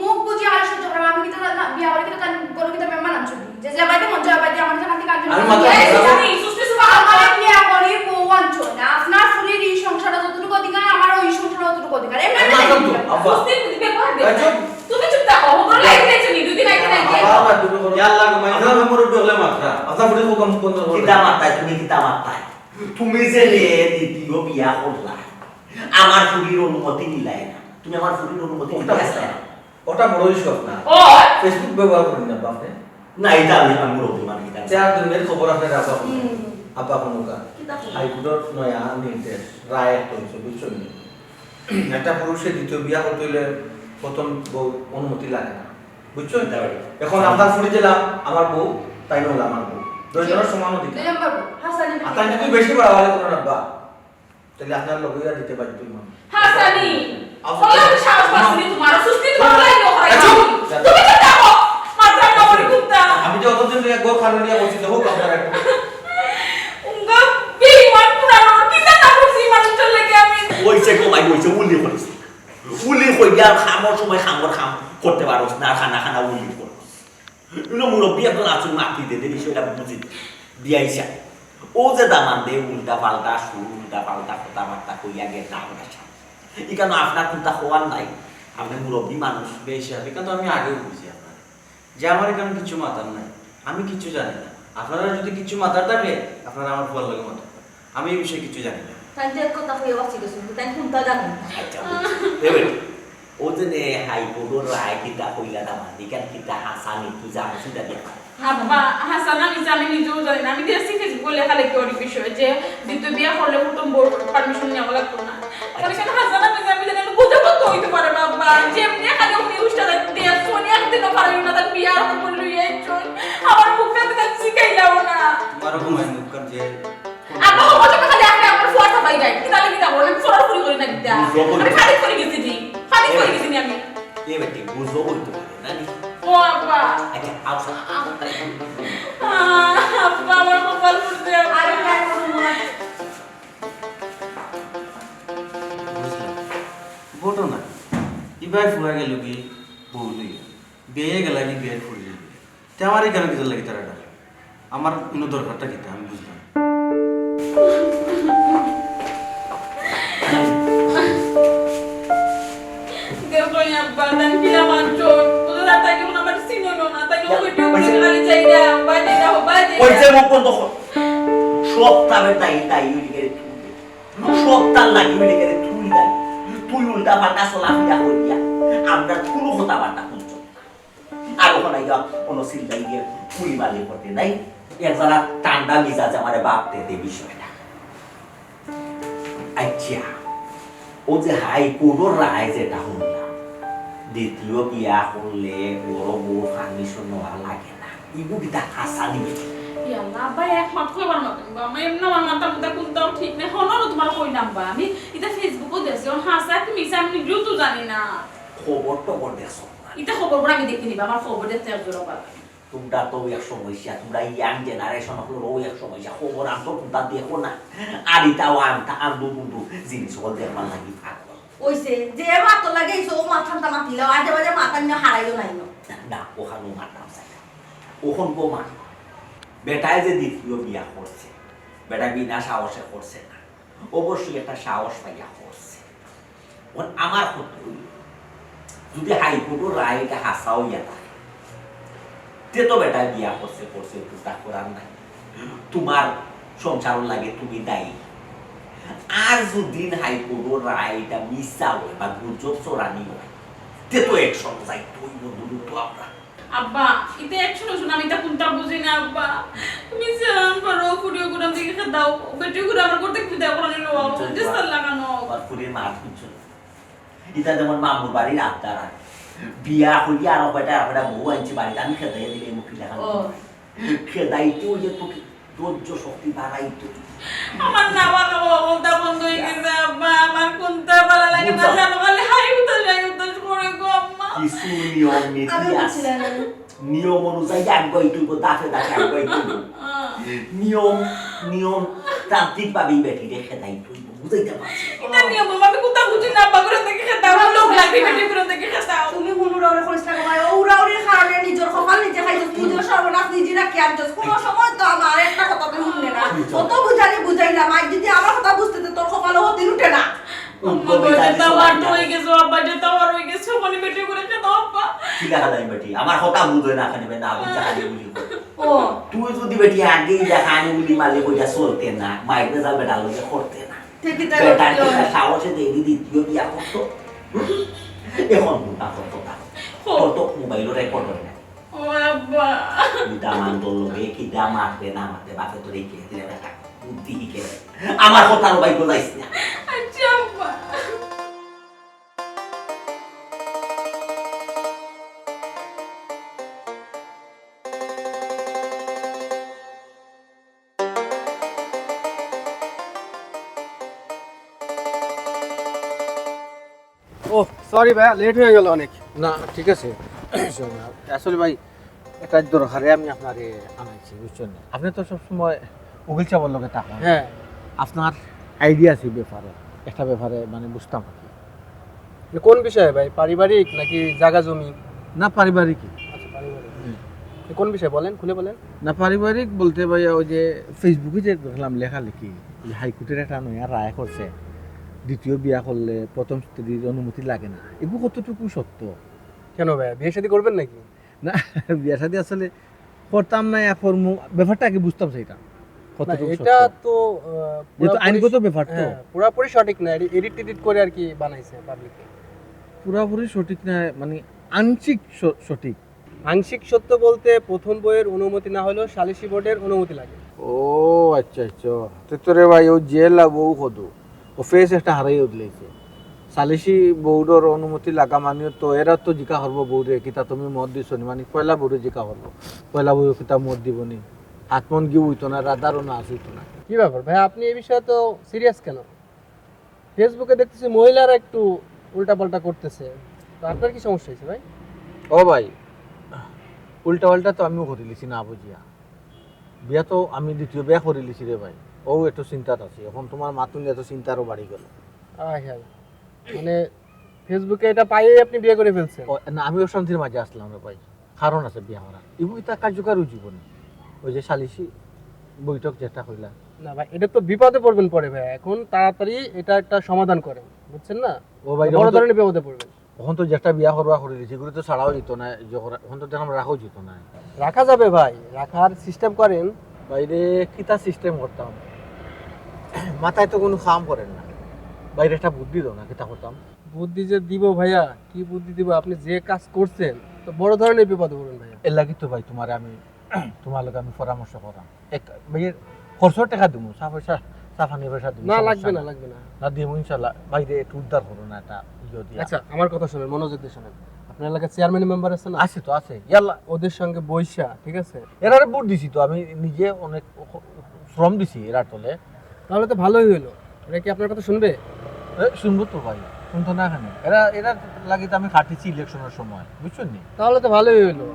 মুখ বুঝিয়া আর সহ্য করা আমি কিতা বিয়া করে কিতা তার গরু কিতা মেম্বার আনছো যে যে বাইতে মন যায় বাইতে আমার কাছে কাজ আমি মাথা এই খারাপ। জানি সুস্পে সুবা আমার বিয়া করে বউ আনছো না আপনার ফুরির এই সংসারটা যতটুকু অধিকার আমার ওই সংসারটা ততটুকু অধিকার এমনি আমি মাথা তো, আব্বা। সুস্পে তুমি ব্যবহার দে এই চুপ। তুমি চুপ থাকো ওগুলো লাইট দিয়েছো নি দুদিন আগে নাই বাবা তুমি করো ইয়াল্লাহ মাইনা মুরব্বি হলে মাত্রা আচ্ছা বুড়ি কোন কোন কিতা মাত্রায় তুমি কিতা মাত্রায় তুমি যে দ্বিতীয় বিয়া করলা আমার ফুলির অনুমতি নিলাই না তুমি আমার ফুলির অনুমতি ওটা নিলাই না ওটা বড় ইস্যু না ও ফেসবুক ব্যবহার করেন না বাপরে না এটা আমি মুরব্বী মানে কিতা চার দিনের খবর আপনার আব্বা আব্বা কোনকা কিতা খবর? হাইকোর্টের নয়া নির্দেশ রায় হয়েছে বুঝছেন একটা পুরুষে দ্বিতীয় বিয়া করতে হইলে প্রথম বউ অনুমতি লাগে না বুঝছেন এখন আপনার ফুড়ি দিলাম আমার বউ তাই নইলে আমার বউ দুইজনের সমান অধিকার দুই নম্বর হাসানি আপনার যদি বেশি বাড়াবাড়ি করেন আব্বা তাহলে আপনার লগইয়া দিতে পারি তুই মা হাসানি আচ্ছা। ওলা সাহস পাসনি তোমার সুস্পে তোমার লাইট করাই চুপ। তুমি চুপ থাকো মাত্রা নবরি কুত্তা আমি যে অতদিন ধরে গো খানো নিয়ে বসি তো হোক আপনার একটা উঙ্গা বেঈমান পুরানো কিতা না করছি মানুষটার লাগে আমি ওইছে গো মাই ওইছে উলি করিস উলি কই দিয়া খামর সময় খামর খাম করতে পারোস না খানা খানা উলি করো ইনো মুরব্বী একজন আছুন মাটি দে বিষয়টা বুঝি দিয়াইছা ও যে দামান দে উল্টা পাল্টা সুর উল্টা পাল্টা কথাবার্তা কইয়া গেছে আমরা এখানে আপনার কোনটা হওয়ার নাই আপনি মুরব্বী মানুষ বেশি হবে কিন্তু আমি আগেও বুঝি আপনার যে আমার এখানে কিছু মাথার নাই আমি কিছু জানি না আপনারা যদি কিছু মাথার থাকে আপনারা আমার ভালো লাগে মাথা আমি এই বিষয়ে কিছু জানি না তাই যে কথা হয়ে বাঁচি গেছে তাই কোনটা জানো আচ্ছা বুঝছি। ও যে নে হাইকোর্টের রায় কিতা কইলা দামান দিকান কিতা হাসানি তুই জানো সেটা দিয়া আব্বা হাসান আমি জানি নিজেও জানি না আমি দেখছি ফেসবুকে লেখা লেখি ওর বিষয়ে যে দ্বিতীয় বিয়ে করলে প্রথম বোর্ড পারমিশন নেওয়া লাগতো না তাহলে কেন হাসান আমি জানি না বুঝে কত হইতে পারে বাবা যেমনি খালি উনি উষ্টা দিয়ে সোনি একদিনও পারবি না তার বিয়ে আর করলো একজন আমার মুখটা তো শিখাইলাও না তোমারও ঘুমাই মুখকার যে আব্বা ও কথা খালি আপনি আমার ফোয়াটা পাই যায় কি তাহলে কি দাও আমি সরাসরি করি না কিতা আমি খালি করে গেছি জি খালি করে গেছি আমি এ বেটি বুঝো হইতে পারে না নি ও আব্বা আচ্ছা আউসা আব্বা আমার কপাল ফুটে আর কি করব ঘটনা ইবাই ফুরা গেল কি বউ লই বিয়ে গেলা কি বিয়ে ফুরি যাবে তে আমার এখানে কিছু লাগে তারা আমার কোনো দরকারটা কিতা আমি বুঝলাম দেখো আব্বা দান কিলা মানছো ওরা তাই কেমন আমার সিনো না তাই ও ভিডিও করে খালি চাই না বাইরে দাও বাইরে কইছে মুখ বন্ধ কর সপ্তাহে তাই তাই উলিকে সপ্তাহ লাগি উলিকে তুই দাই তুই উল্টা পাল্টা চলাফেরা করিয়া আমরা কোনো কথাবার্তা শুনছ আর ওখানে কোনো চিন্তাই গিয়ে পুরি বালি করতে নাই একজনা ঠান্ডা মিজাজ আমার বাপতে দে বিষয়টা আচ্ছা ও যে হাইকোর্টের রায় যেটা শুনলাম দ্বিতীয় বিয়া করলে বড় বউ পারমিশন নেওয়া লাগে না এগুলিটা হাসা দিবে ইয়াল্লা আব্বা একমাত্র কইবার মতন বা আমি এমন আমার মাথা মুতা কোনটাও ঠিক নেই হলো তোমার কই নাম্বা আমি এটা ফেসবুকও দেখছি হাসা কি মিছা আমি নিজেও তো জানি না খবর টবর দেখছো এটা খবর বড় আমি দেখি নিবা আমার খবর দেখতে একজন পাবে তোমরা তো এক সমস্যা তোমরা ইয়াং জেনারেশন হলো এক সমস্যা খবর আনতো তোমরা দেখো না আর এটাও আনতা আন্দু বুন্দু জিনিস হল দেখবার লাগি থাকো ওইছে যে মাত লাগাইছো ও মাথাটা মাতিলো আজে বাজে মাথা নিয়ে হারাইলো নাই না ওখানে মারতাম চাই ওখান কো মা বেটায় যে দ্বিতীয় বিয়া করছে বেটা বিনা সাহসে করছে না অবশ্যই একটা সাহস পাইয়া করছে আমার ক্ষেত্রে যদি হাইকোর্টের রায়টা হাসাও ইয়া থাকে তে তো বেটা বিয়া করছে করছে তা করার নাই তোমার সংসার লাগে তুমি দায়ী আর যদি হাইকোর্টের রায়টা মিথ্যা হয় বা গুজব চোরানি হয় তে তো একশন যাই তুই বন্ধু তো আমরা আব্বা এটা একশো শুন আমি তা কোনটা বুঝি না আব্বা তুমি জান পারো ফুডিও গুরাম দিকে দাও বেটিও গুরাম আমার করতে কি দাও কোন লো ডিস্টার লাগানো আর ফুডির মার কিছু এটা যেমন মামুর বাড়ির আবদার আর বিয়া হইয়া আর বেটা বউ আনছি বাড়িতে আমি খেদাই দিলে মুখি লাগানো খেদাই তো যে তোকে ধৈর্য শক্তি বাড়াই তো আমার না বাবা বলতা বন্ধ হয়ে গেছে আব্বা আমার কোনটা ভালো লাগে না জানো খালি হাই উতাস করে গো আম্মা কিছু নিয়ম নীতি আছে নিয়ম অনুযায়ী আগুয়াই তুইব দাফে দাফে আগুয়াই তুইব নিয়ম তান্ত্রিক ভাবে বেটি রেখে দেয় তুইব বুঝাইতে পারছি এটা নিয়ম আমি কোনটা বুঝি না আব্বা করে দেখে দাও লোক লাগবে বেটি করে দেখে দাও তুমি হুনুর ওরে করিস না ভাই ওরাউরির কারণে নিজের কপাল নিজে খাইছো নিজের সর্বনাশ নিজেরা কেন যাস কোন সময় তো আমার একটা কথা তুমি শুনলে না কত বুঝাইলাম আজ যদি আমার কথা বুঝতে তোর কপাল হতে উঠে না আমার কথা বুঝে না খানি না তুই যদি বেটি আগেই দেখা আনি বলি মালিক ওইটা চলতে না মাইকে যা বেটা লোকে করতে না সাহসে দেখি দ্বিতীয় বিয়া করতো এখন বুটা করতো তো মোবাইলও রেকর্ড হয় না দামান তোর লোকে কি দাম মারবে না মারবে বাপে তো রেখে দিলে বেটা বুদ্ধি শিখে আমার কথার বাইক যাইস না ও সরি ভাই লেট হয়ে গেল অনেক। না ঠিক আছে আসলে ভাই একটা দরকারে আমি আপনারে আনাইছি বুঝছেন আপনি তো সবসময় উকিল চাবর লগে থাকেন হ্যাঁ আপনার আইডিয়া আছে ব্যাপারে একটা ব্যাপারে মানে বুঝতাম আর কি। কোন বিষয়ে ভাই, পারিবারিক নাকি জায়গা জমি? না পারিবারিক আচ্ছা পারিবারিক। কোন বিষয় বলেন, খুলে বলেন। না পারিবারিক বলতে ভাই ওই যে ফেসবুকে যে দেখলাম লেখালেখি হাইকোর্টের একটা নয়া রায় করছে দ্বিতীয় বিয়া করলে প্রথম স্ত্রীর অনুমতি লাগে না, এগুলো কতটুকু সত্য? কেন ভাই, বিয়ে শাদী করবেন নাকি? না বিয়া শাদী আসলে করতাম না এখন ব্যাপারটা আগে বুঝতাম সেটা কতটুকু এটা তো যেহেতু আইনগত ব্যাপার তো পুরোপুরি সঠিক না, এডিট টেডিট করে আর কি বানাইছে পাবলিকে। পুরোপুরি সঠিক না মানে আংশিক সঠিক। আংশিক সত্য বলতে প্রথম বইয়ের অনুমতি না হলেও সালিসি বোর্ডের অনুমতি লাগে। ও আচ্ছা আচ্ছা তোরে ভাই ও জেলা বউ হদু ও ফেস একটা হারাই উঠলেছে সালিসি বউডর অনুমতি লাগা মানিও তো এরা তো জিকা হরব বউরে কিতা তুমি মত দিছো নি মানে পয়লা বউরে জিকা হরব পয়লা বউ কিতা মত দিবনি হাত মন গিয়ে উইতো না রাদারও না আসইতো না। কি ব্যাপার ভাই, আপনি এই বিষয়ে তো সিরিয়াস কেন? ফেসবুকে দেখতেছি মহিলারা একটু উল্টাপাল্টা করতেছে, তো আপনার কি সমস্যা হয়েছে ভাই? ও ভাই উল্টা পাল্টা তো আমিও করে লিছি না বুঝিয়া, বিয়া তো আমি দ্বিতীয় বিয়া করে লিছি রে ভাই। ও একটু চিন্তাত আছে এখন তোমার মাতুন এত চিন্তারও বাড়ি গেল। মানে ফেসবুকে এটা পাইয়ে আপনি বিয়ে করে ফেলছেন? না আমি অশান্তির মাঝে আসলাম রে ভাই, কারণ আছে বিয়া করার এগুলো তা কার্যকারী জীবনে ওই যে সালিসি বৈঠক যেটা হইলা। না ভাই এটা তো বিপদে পড়বেন পরে ভাই, এখন তাড়াতাড়ি এটা একটা সমাধান করেন, বুঝছেন না? ও ভাই বড় ধরনের বিপদে পড়বেন। এখন তো যেটা বিয়া করবা করে দিয়েছে এগুলো তো ছাড়াও যেত না, এখন তো দেখলাম রাখাও যেত না। রাখা যাবে ভাই, রাখার সিস্টেম করেন। বাইরে কিতা সিস্টেম করতাম মাথায় তো কোনো কাম করেন না, বাইরে একটা বুদ্ধি দাও না, কিতা করতাম। বুদ্ধি যে দিব ভাইয়া, কি বুদ্ধি দিব? আপনি যে কাজ করছেন তো বড় ধরনের বিপদ পড়বেন ভাইয়া। এর লাগি তো ভাই তোমার আমি তোমার লগে আমি পরামর্শ করাম। এক ভাইয়ের খরচর টাকা দিব, চা পয়সা চা পানি পয়সা দিব না লাগবে না, লাগবে না। না দিব ইনশাল্লাহ। বাইরে একটু উদ্ধার করো না এটা যদি। আচ্ছা আমার কথা শুনেন, মনোযোগ দিয়ে শুনেন। আপনার এলাকায় চেয়ারম্যান মেম্বার আছে না? আছে তো আছে, ইয়াল্লা ওদের সঙ্গে বৈশা, ঠিক আছে? এরারে ভোট দিছি তো আমি নিজে, অনেক শ্রম দিছি এরার তলে। তাহলে তো ভালোই হইলো। এরা কি আপনার কথা শুনবে? শুনবো তো ভাই, শুনতো না কেন? এরা লাগে তো আমি খাটিছি ইলেকশনের সময়, বুঝছেন নি? তাহলে তো ভালোই হইলো।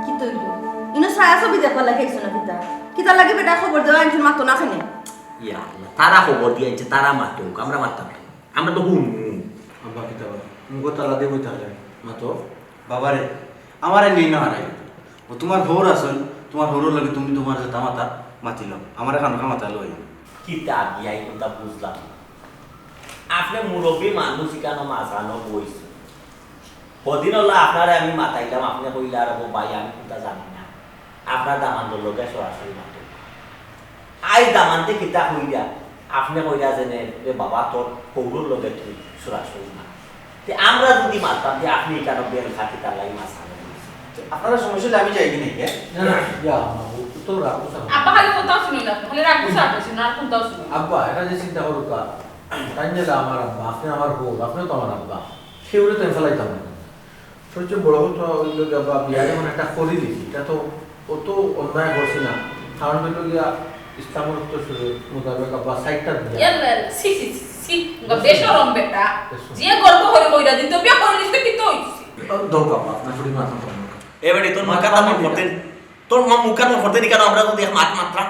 কি তৈরি ইনো ছায়া ছবি দেখবা লাগে কিছু না কিতা কিতা লাগে বেটা খবর দেওয়া আনছিল মাতো না খানে ইয়া আল্লাহ, তারা খবর দিয়ে আনছে, তারা মাতুক, আমরা মারতাম না। আমরা তো হুম আব্বা কিতা বল মুগো তালা দেবই তাহলে মাতো বাবারে আমারে নেই না হারাই ও তোমার ভোর আসল, তোমার ভোর লাগে তুমি তোমার যে তামাতা মাতিল আমার এখন কামাতা লই কিতাব দিয়াই কথা বুঝলাম। আপনি মুরব্বী মানুষ কেন মাঝানো বইছে, কদিন হলো আপনারে আমি মাতাইলাম, আপনি কইলে আর ভাই আমি কোথা জানি না, আপনার দামান্তর লোকে সরাসরি মাত আই দামান্তে কিতা হইয়া আপনি কইরা জেনে রে বাবা তোর পৌরুর লোকে তুই সরাসরি মা। আমরা যদি মারতাম যে আপনি কেন বেল খাতি তার লাগি মাছানো আপনারা সমস্যা আমি যাই কিনে না না, ইয়া তো রাখো। আব্বা খালি কোথাও শুনি না, খালি রাখবো সাথে না, আর কোথাও শুনি না। আব্বা এটা যে চিন্তা করো কা, তাই নিলে আমার আব্বা, আপনি আমার বউ, আপনি তো আমার আব্বা, সেগুলো তো ফেলাইতাম না। সবচেয়ে বড় কথা হইল আব্বা, বিয়া যেমন একটা করে দিছি, এটা তো অত অন্যায় করছি না। কারণ হইল গিয়া ইসলামের তো মোতাবেক আব্বা সাইডটা দিয়া ইয়াল্লা সি সি সি বেশরম বেটা, যে গল্প করে কইরা দিন তো বিয়া করে নিতে কি তো হইছে। দোক আব্বা, আপনার শরীর মাথা কম। এবারে তোর মুখা তামা করতেন, তোর মুখার মা করতেন কেন? আমরা যদি মাত মাত্রা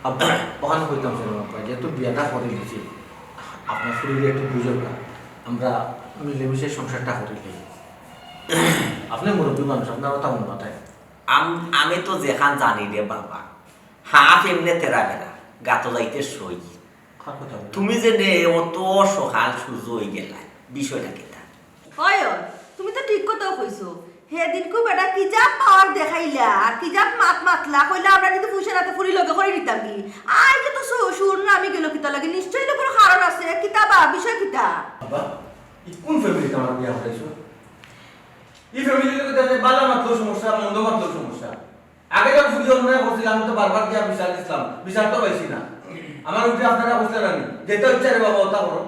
আব্বা ওখানে কইতাম ছিল আব্বা, যেহেতু বিয়াটা করে দিছি, আপনার শরীরে একটু বুঝেও না, আমরা মিলেমিশে সংসারটা করে দিই। আপনি মুরব্বী মানুষ, আপনার কথা মনে মাথায়। আমি তো যেখান জানি রে বাবা, হাফ এমনি তেরা বেড়া গাত যাইতে সই। তুমি যে নে অত সকাল সূর্য হয়ে গেলা, বিষয়টা কেটা? হয় তুমি তো ঠিক কথা কইছো হেদিন কো বেটা কি যা পাওয়ার দেখাইলা আর কি যা মাত মাতলা কইলা আমরা কিন্তু ফুসে রাতে ফুরি লগে করে দিতাম কি আই যে তো সুর না আমি গেল কিতা লাগে নিশ্চয়ই তো কোনো কারণ আছে কিতাবা বিষয় কিতা আব্বা কোন ফ্যামিলি তোমার বিয়া হইছো? এই ফ্যামিলির লোকে দেখে বালা মাত্র সমস্যা, মন্দ মাত্র সমস্যা। আগে যখন ফুলি অন্যায় করছিলাম আমি তো বারবার গিয়া বিচার দিছিলাম, বিচার তো পাইছি না। আমার উঠে আপনারা বুঝতে পারেন যেটা ইচ্ছা রে বাবা ওটা করো।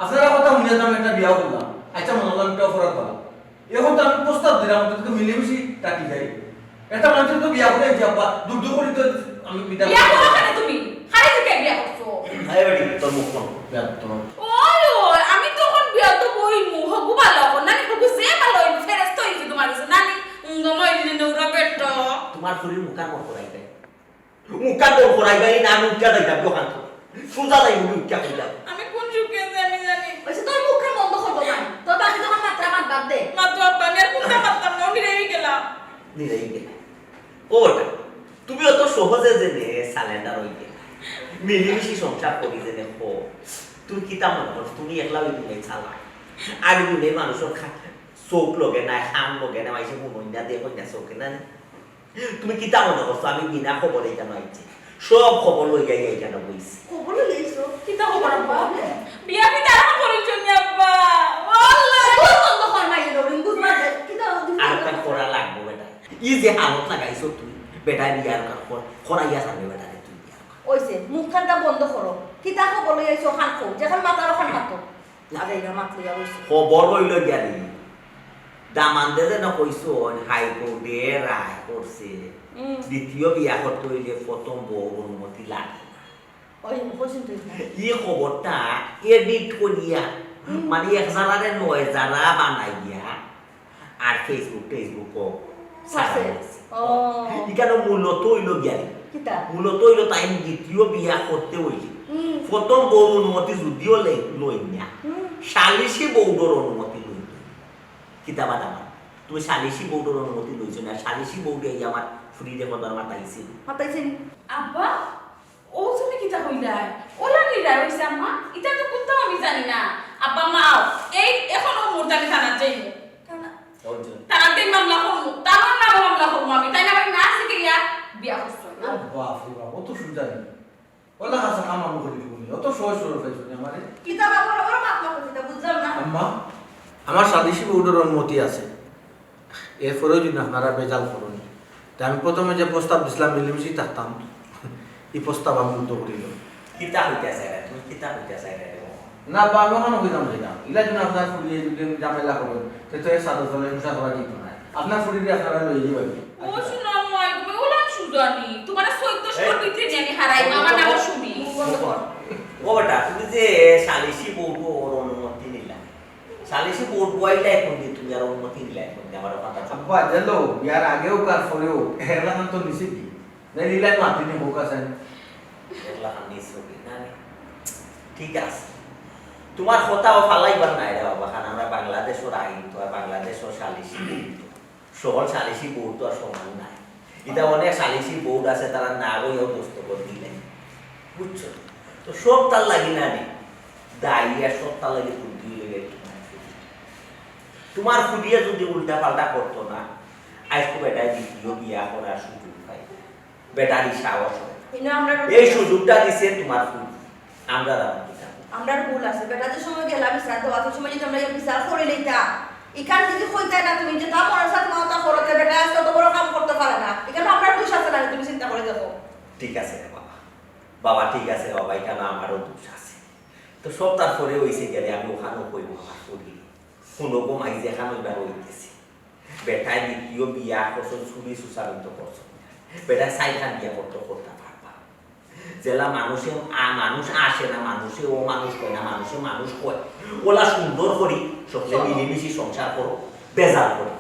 আপনারা কথা শুনে আমি একটা বিয়া করলাম, আচ্ছা মনে হলাম একটা অপরাধ করলাম। এখন তো আমি প্রস্তাব দিলাম তো মিলেমিশি টাকি যাই। একটা মানুষের তো বিয়া করে যে আব্বা দূর দূর করে তো আমি বিয়া করো কেন তুমি? খালি থেকে বিয়া করছো? আরে বেটি তোর মুখ কোন বিয়া তোমার ওই ওই আমি তখন বিয়া তো বই হগু ভালো হন নানি হগু সে ভালো হইব ফেরেস্ত হইছে তোমার কাছে নানি গমাই দিলে নোরা বেটা তোমার শরীর মুখার মত করাইবে, মুখার মত করাইবে না আমি উঠা যাইতাম দোকান তো সুজা যাই উঠা যাইতাম। আমি কোন সুখে জানি জানি ওইসে তোর মুখে বন্ধ করবো না তোর বাকি যখন মাত্রা মাত বাদ দে মাত্র আব্বা আমি আর কোনটা পারতাম না আমি রেগে গেলাম। নিরাই গেলা ওটা তুমি অত সহজে জেনে সালেন্ডার হই গেলা, মিলিমিশি সংসার করি জেনে হো তুমি কিতা মনে করো তুমি একলা ওই দিনে চালা আর দিনে মানুষের চোখ লগে নাই খান লগে না মাইসে মনইনা দিয়ে কইনা চোখে না তুমি কিতা মনে করছো আমি বিনা খবর এই কেন আইছি সব খবর লই যাই এই কেন বইছি খবর লইছো কিতা খবর আব্বা? বিয়া কি তারা করেছো নি আব্বা? আল্লাহ তোর বন্ধ কর মাই রবিন বুঝ না কিতা আর একটা করা লাগবো বেটা ই যে হালত লাগাইছো তুমি বেটা বিয়ার করাইয়া থাকবে বেটা তুমি ওইসে মুখখানটা বন্ধ করো কিতা খবর লইছো খান খো যেখান মাতার ওখান হাতো লাগাইরা মাতলিয়া হইছে খবর হইল জ্ঞানী দামান্দে যে না কইছো হাইকোর্টে রায় করছে দ্বিতীয় বিয়া করতে হইলে প্রথম বউ অনুমতি লাগে না। ওই কইছেন তুই ই খবরটা এডিট করিয়া মানে 1000 যারা বানাইয়া আর ফেসবুক সাসে ও এখানে মূলত হইল জ্ঞানী কিতা মূলত হইল তাই দ্বিতীয় বিয়া করতে হইলে প্রথম বউ অনুমতি যদিও লই না সালিশি বউডর অনুমতি লই কিতাবা দামা তুমি সালিশি বউডর অনুমতি লইছো না সালিশি বউডে আমার ফ্রি রে মদর মাতাইছিল মাতাইছেন আব্বা ও তুমি কিতা কইলাই ওলা নিরা হইছে আম্মা এটা তো কোথাও আমি জানি না আব্বা মা এই এখনো মুহূর্তে আমি থানা যাইব তারাতে মামলা করবো তার নাম মামলা করবো আমি তাই না আমি না শিখিয়া বিয়া করছো না বাপরে বাপ অত সুবিধা নেই ওলা কাছে কাম আমি করি শুনি অত সহজ সরল পাইছো আমারে কিতাব আমার ওর মাত মাত কিতাব বুঝলাম না আম্মা আমার সালিশি বোর্ডের অনুমতি আছে এরপরেও যদি আপনারা বেজাল করুন তা আমি প্রথমে যে প্রস্তাব দিছিলাম মিলেমিশি থাকতাম এই প্রস্তাব আমি উদ্যোগ করিল কিতা হইতাছে রে তুমি কিতা হইতাছে রে না বা আমি ওখানে হইতাম যেতাম ইলা যদি আপনার ফুরিয়ে যদি জামেলা করেন তো এই সাদা জলে হিংসা করা যেত না আপনার ফুরিয়ে আপনারা লই যাবেন ও শুনো মই তুমি ওলা সুজানি তোমার 1400 ভিতরে নিয়ে আমি হারাই আমার নাম শুনি ও বেটা তুমি যে সালিশি বোর্ড ওর অনুমতি নিলা সালিশি বোর্ড বইলা এখন দিয়ে তুমি আর অনুমতি নিলা এখন দিয়ে আমার কথা আব্বা জানো বিয়ার আগেও কার পরেও এলা তো নিছে কি না লীলা মাতি নি বোকা চাই এগুলা আমি সবই না ঠিক আছে তোমার কথাও ফালাইবার নাই রে বাবা খান আমরা বাংলাদেশের আইন তো আর বাংলাদেশের সালিশি বোর্ড সকল সালিশি বোর্ড তো আর সমান নাই এটা অনেক সালিশি বোর্ড আছে তারা না গইও দস্তখত দিলেন বুঝছো তো সব তার লাগি না নি দাইয়া সব তার লাগি বুদ্ধি লেগে তোমার ফুডিয়ে যদি উল্টা পাল্টা করতো না আজকে বেটা দ্বিতীয় বিয়া করার সুযোগ পাই বেটারই সাহস হয় কিন্তু আমরা এই সুযোগটা দিছে তোমার ফুল আমরা আমরা ভুল আছে বেটা যে সময় গেলা বিচার দেওয়া তো সময় যদি আমরা বিচার করে লইতা এখান যদি কইতাই না তুমি যে তা মনে সাথে মাথা করতে বেটা আজকে তো বড় কাম করতে পারে না এখানে আমরা দোষ আছে না তুমি চিন্তা করে দেখো ঠিক আছে রে বাবা বাবা ঠিক আছে বাবা এখানে আমারও দোষ আছে তো সব তারপরে হইছে গেলে আমি ওখানেও কইব আমার করি কোনো মাই যেখানে ওইবার হইতেছি বেটায় দ্বিতীয় বিয়া করছো চুরি সুচারিত করছো বেটা সাইখান বিয়া করতে করতে পারবা জেলা মানুষ আসে না মানুষে ও মানুষ কয় না মানুষে মানুষ কয় ওলা সুন্দর করি সকলে মিলেমিশি সংসার করো বেজাল করো